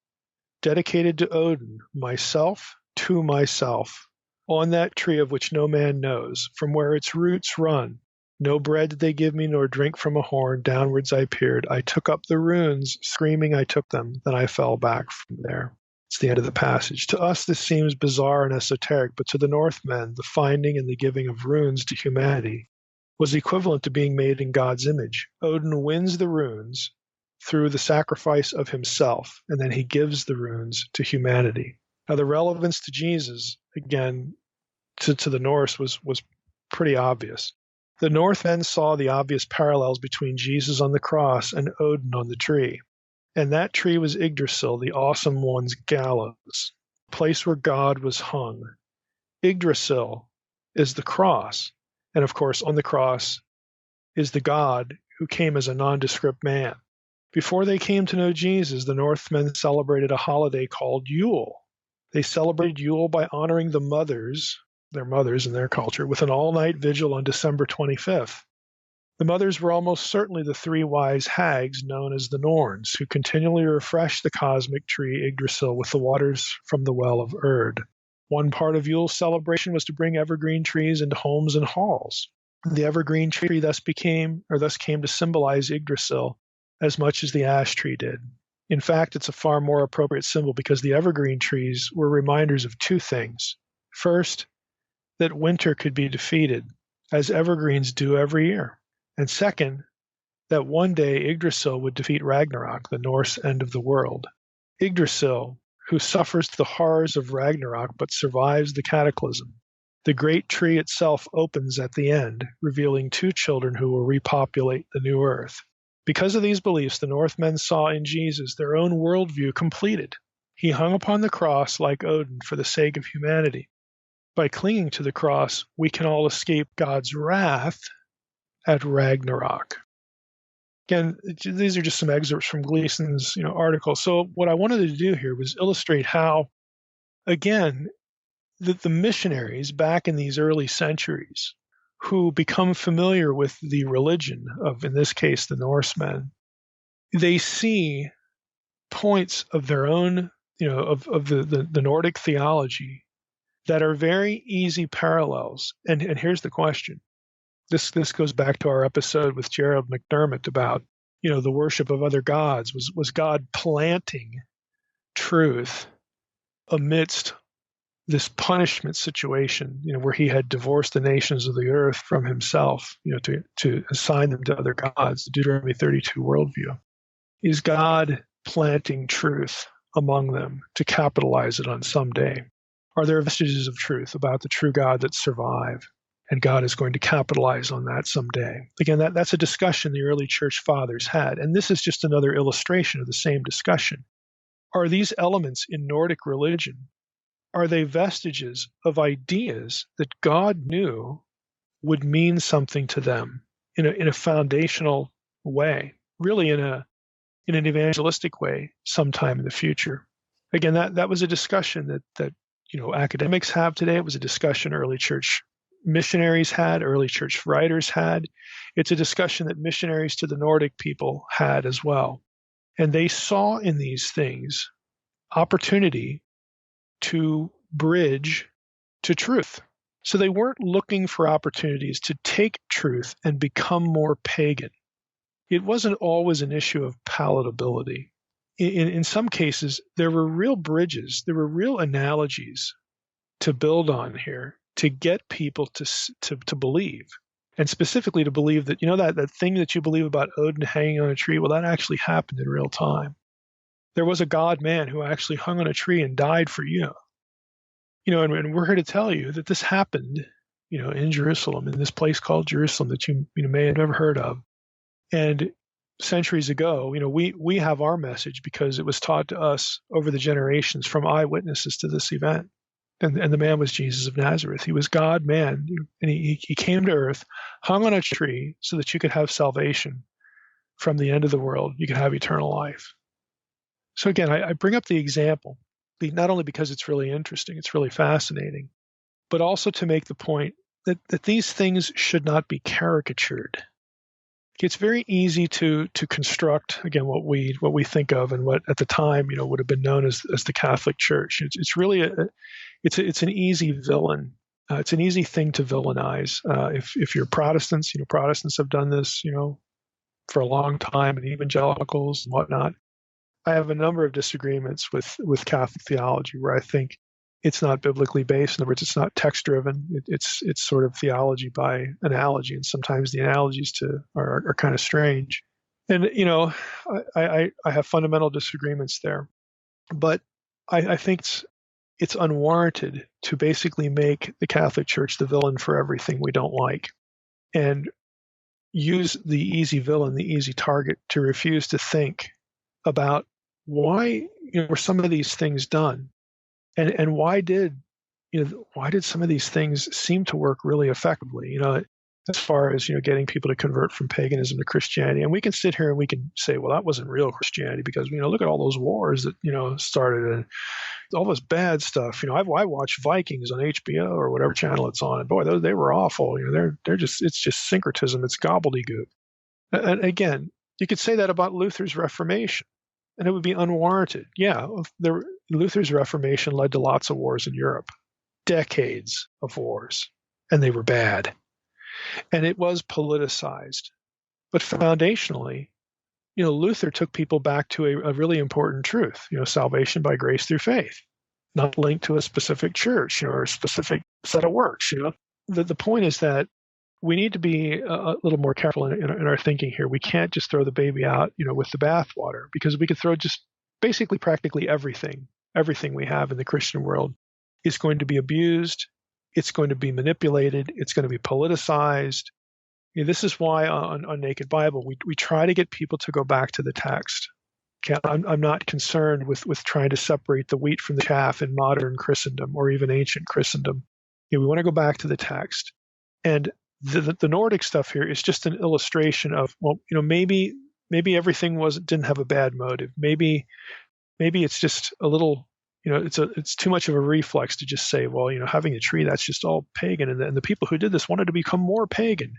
dedicated to Odin, myself to myself, on that tree of which no man knows, from where its roots run. No bread did they give me, nor drink from a horn. Downwards I peered. I took up the runes, screaming I took them. Then I fell back from there. It's the end of the passage. To us, this seems bizarre and esoteric, but to the Northmen, the finding and the giving of runes to humanity was equivalent to being made in God's image. Odin wins the runes through the sacrifice of himself, and then he gives the runes to humanity. Now, the relevance to Jesus, again, to the Norse was pretty obvious. The Northmen saw the obvious parallels between Jesus on the cross and Odin on the tree. And that tree was Yggdrasil, the awesome one's gallows, the place where God was hung. Yggdrasil is the cross. And of course, on the cross is the God who came as a nondescript man. Before they came to know Jesus, the Northmen celebrated a holiday called Yule. They celebrated Yule by honoring their mothers in their culture, with an all-night vigil on December 25th. The mothers were almost certainly the 3 wise hags known as the Norns, who continually refreshed the cosmic tree Yggdrasil with the waters from the well of Erd. One part of Yule's celebration was to bring evergreen trees into homes and halls. The evergreen tree thus came to symbolize Yggdrasil as much as the ash tree did. In fact, it's a far more appropriate symbol because the evergreen trees were reminders of 2 things. First, that winter could be defeated, as evergreens do every year. And second, that one day Yggdrasil would defeat Ragnarok, the Norse end of the world. Yggdrasil, who suffers the horrors of Ragnarok but survives the cataclysm. The great tree itself opens at the end, revealing 2 children who will repopulate the new earth. Because of these beliefs, the Northmen saw in Jesus their own worldview completed. He hung upon the cross like Odin for the sake of humanity. By clinging to the cross, we can all escape God's wrath at Ragnarok. Again, these are just some excerpts from Gleason's article. So what I wanted to do here was illustrate how, again, the missionaries back in these early centuries who become familiar with the religion of, in this case, the Norsemen, they see points of their own, of the Nordic theology that are very easy parallels. And here's the question. This goes back to our episode with Gerald McDermott about, the worship of other gods. Was God planting truth amidst this punishment situation, where he had divorced the nations of the earth from himself, to assign them to other gods, the Deuteronomy 32 worldview? Is God planting truth among them to capitalize it on someday? Are there vestiges of truth about the true God that survive? And God is going to capitalize on that someday. Again, that's a discussion the early church fathers had. And this is just another illustration of the same discussion. Are these elements in Nordic religion, are they vestiges of ideas that God knew would mean something to them in a foundational way, really in an evangelistic way sometime in the future? Again, that was a discussion that academics have today. It was a discussion early church missionaries had, early church writers had. It's a discussion that missionaries to the Nordic people had as well. And they saw in these things opportunity to bridge to truth. So they weren't looking for opportunities to take truth and become more pagan. It wasn't always an issue of palatability. In some cases, there were real bridges, there were real analogies to build on here to get people to believe, and specifically to believe that, that thing that you believe about Odin hanging on a tree, well, that actually happened in real time. There was a God-man who actually hung on a tree and died for you. And we're here to tell you that this happened, in Jerusalem, in this place called Jerusalem that you may have never heard of. And centuries ago, we have our message because it was taught to us over the generations from eyewitnesses to this event. And the man was Jesus of Nazareth. He was God, man, and he came to earth, hung on a tree so that you could have salvation from the end of the world. You could have eternal life. So again, I bring up the example, not only because it's really interesting, it's really fascinating, but also to make the point that these things should not be caricatured. It's very easy to construct, again, what we think of and what at the time would have been known as the Catholic Church. It's really it's an easy villain. It's an easy thing to villainize. If you're Protestants, Protestants have done this, for a long time, and evangelicals and whatnot. I have a number of disagreements with Catholic theology where I think it's not biblically based. In other words, it's not text driven. It's sort of theology by analogy, and sometimes the analogies are kind of strange. And I have fundamental disagreements there, but I think it's unwarranted to basically make the Catholic Church the villain for everything we don't like, and use the easy villain, the easy target, to refuse to think about why were some of these things done. And why did some of these things seem to work really effectively? As far as getting people to convert from paganism to Christianity. And we can sit here and we can say, well, that wasn't real Christianity because look at all those wars that started and all this bad stuff. I watch Vikings on HBO or whatever channel it's on, and boy, they were awful. It's just syncretism. It's gobbledygook. And again, you could say that about Luther's Reformation, and it would be unwarranted. Yeah, Luther's Reformation led to lots of wars in Europe, decades of wars, and they were bad. And it was politicized. But foundationally, Luther took people back to a really important truth, salvation by grace through faith, not linked to a specific church or a specific set of works. The point is that we need to be a little more careful in our thinking here. We can't just throw the baby out, with the bathwater, because we could throw just basically practically everything we have in the Christian world is going to be abused. It's going to be manipulated. It's going to be politicized. This is why on Naked Bible, we try to get people to go back to the text. Okay? I'm not concerned with trying to separate the wheat from the chaff in modern Christendom or even ancient Christendom. We want to go back to the text. And the Nordic stuff here is just an illustration of, maybe everything didn't have a bad motive. Maybe it's just a little, it's too much of a reflex to just say, well, having a tree, that's just all pagan. And the people who did this wanted to become more pagan.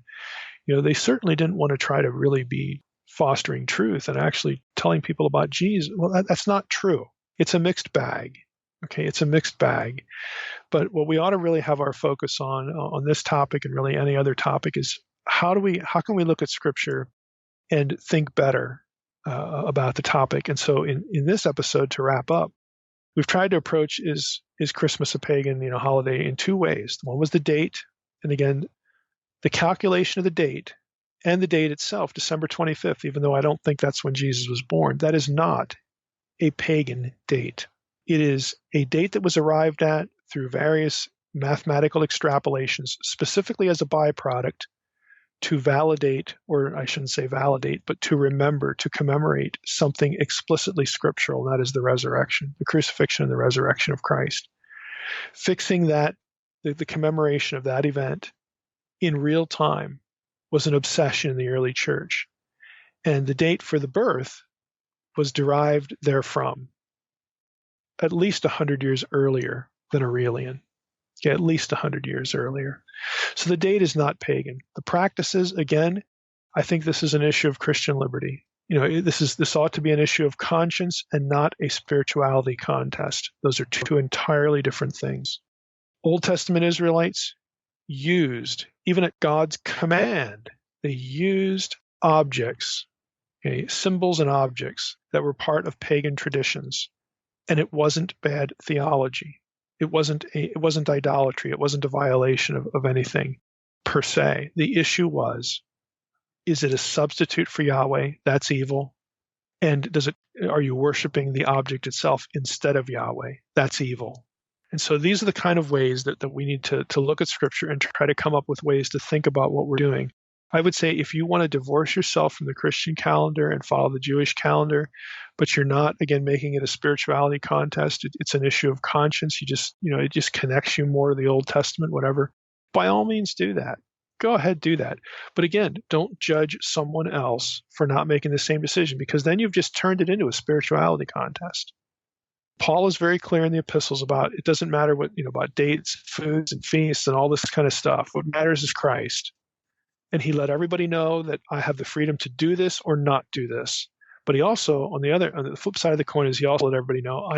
They certainly didn't want to try to really be fostering truth and actually telling people about Jesus. Well, that's not true. It's a mixed bag. Okay, it's a mixed bag. But what we ought to really have our focus on this topic and really any other topic is how can we look at Scripture and think better about the topic? And so in this episode, to wrap up, we've tried to approach is Christmas a pagan holiday in two ways. One was the date, and again, the calculation of the date and the date itself, December 25th, even though I don't think that's when Jesus was born, that is not a pagan date. It is a date that was arrived at through various mathematical extrapolations, specifically as a byproduct to validate, or I shouldn't say validate, but to remember, to commemorate something explicitly scriptural, and that is the resurrection, the crucifixion and the resurrection of Christ. Fixing that, the commemoration of that event in real time was an obsession in the early church. And the date for the birth was derived therefrom at least 100 years earlier than Aurelian. Yeah, at least 100 years earlier. So the date is not pagan. The practices, again, I think this is an issue of Christian liberty. This ought to be an issue of conscience and not a spirituality contest. Those are two entirely different things. Old Testament Israelites used, even at God's command, they used objects, symbols and objects that were part of pagan traditions. And it wasn't bad theology. It wasn't idolatry. It wasn't a violation of anything per se. The issue was, is it a substitute for Yahweh? That's evil. And are you worshiping the object itself instead of Yahweh? That's evil. And so these are the kind of ways that we need to look at Scripture and try to come up with ways to think about what we're doing. I would say if you want to divorce yourself from the Christian calendar and follow the Jewish calendar, but you're not, again, making it a spirituality contest, it's an issue of conscience. It just connects you more to the Old Testament, whatever. By all means, do that. Go ahead, do that. But again, don't judge someone else for not making the same decision, because then you've just turned it into a spirituality contest. Paul is very clear in the epistles about it doesn't matter about dates, foods, and feasts and all this kind of stuff. What matters is Christ. And he let everybody know that I have the freedom to do this or not do this. But he also, on the flip side of the coin, is he also let everybody know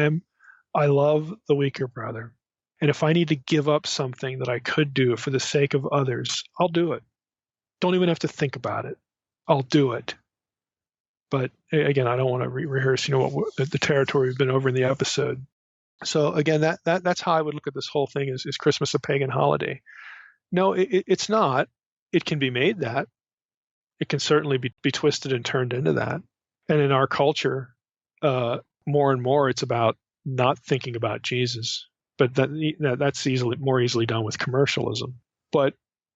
I love the weaker brother. And if I need to give up something that I could do for the sake of others, I'll do it. Don't even have to think about it. I'll do it. But again, I don't want to rehearse, what the territory we've been over in the episode. So again, that's how I would look at this whole thing: is Christmas a pagan holiday? No, it's not. It can be made that. It can certainly be twisted and turned into that. And in our culture, more and more, it's about not thinking about Jesus. But that's more easily done with commercialism. But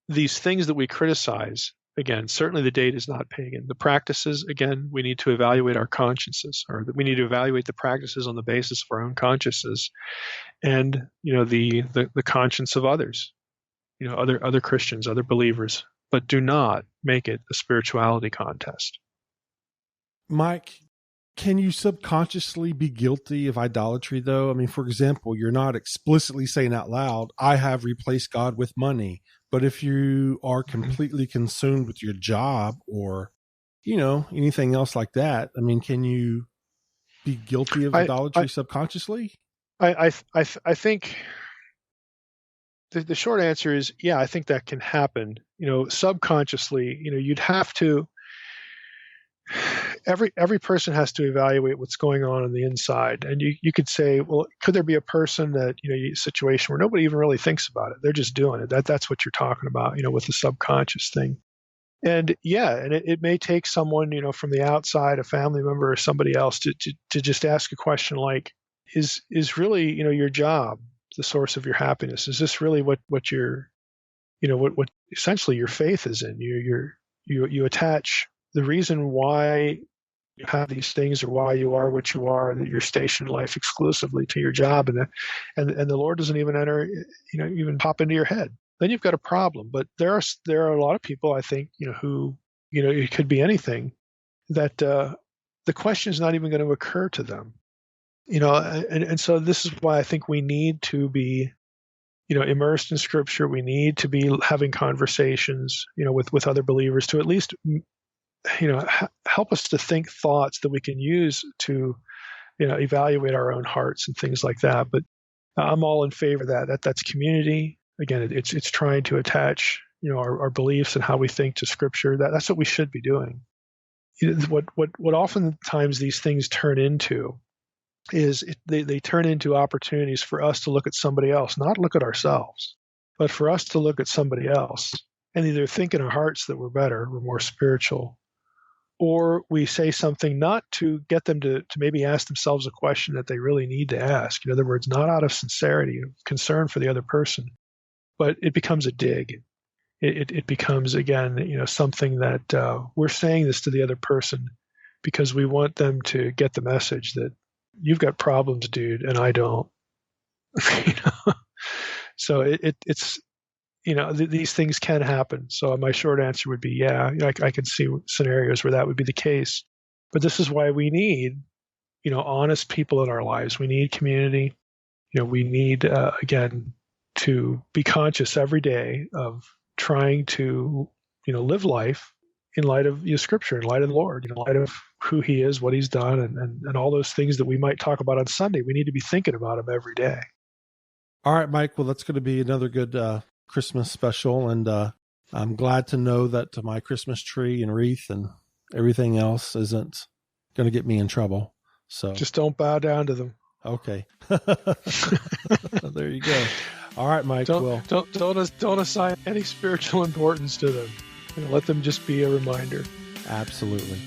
these things that we criticize, again, certainly the date is not pagan. The practices, again, we need to evaluate our consciences, or we need to evaluate the practices on the basis of our own consciences, and the conscience of others. Other Christians, other believers, but do not make it a spirituality contest. Mike, can you subconsciously be guilty of idolatry, though? I mean, for example, you're not explicitly saying out loud, I have replaced God with money. But if you are completely consumed with your job or, anything else like that, I mean, can you be guilty of idolatry subconsciously? I think the short answer is, yeah, I think that can happen. Subconsciously, you'd have to. Every person has to evaluate what's going on the inside, and you could say, well, could there be a person that a situation where nobody even really thinks about it? They're just doing it. That's what you're talking about, with the subconscious thing. And yeah, and it may take someone from the outside, a family member or somebody else, to just ask a question like, is really your job the source of your happiness? Is this really what your what essentially your faith is in? You attach the reason why you have these things, or why you are what you are, that you're stationed in life exclusively to your job, and the Lord doesn't even enter, even pop into your head. Then you've got a problem. But there are a lot of people, I think, who, it could be anything, that the question is not even going to occur to them. And so this is why I think we need to be, immersed in Scripture. We need to be having conversations, with other believers to at least, help us to think thoughts that we can use to, evaluate our own hearts and things like that. But I'm all in favor of that. That's community. Again, it's trying to attach, our beliefs and how we think to Scripture. That's what we should be doing. What oftentimes these things turn into is they turn into opportunities for us to look at somebody else, not look at ourselves, but for us to look at somebody else and either think in our hearts that we're better, we're more spiritual, or we say something not to get them to maybe ask themselves a question that they really need to ask. In other words, not out of sincerity, of concern for the other person, but it becomes a dig. It becomes, again, something that we're saying this to the other person because we want them to get the message that you've got problems, dude, and I don't. So it's these things can happen. So my short answer would be, yeah, I can see scenarios where that would be the case. But this is why we need, honest people in our lives. We need community. We need, again, to be conscious every day of trying to, live life in light of Scripture, in light of the Lord, in light of who He is, what He's done, and all those things that we might talk about on Sunday. We need to be thinking about Him every day. All right, Mike. Well, that's going to be another good Christmas special, and I'm glad to know that my Christmas tree and wreath and everything else isn't going to get me in trouble. So just don't bow down to them. Okay. There you go. All right, Mike. Don't assign any spiritual importance to them. Let them just be a reminder. Absolutely.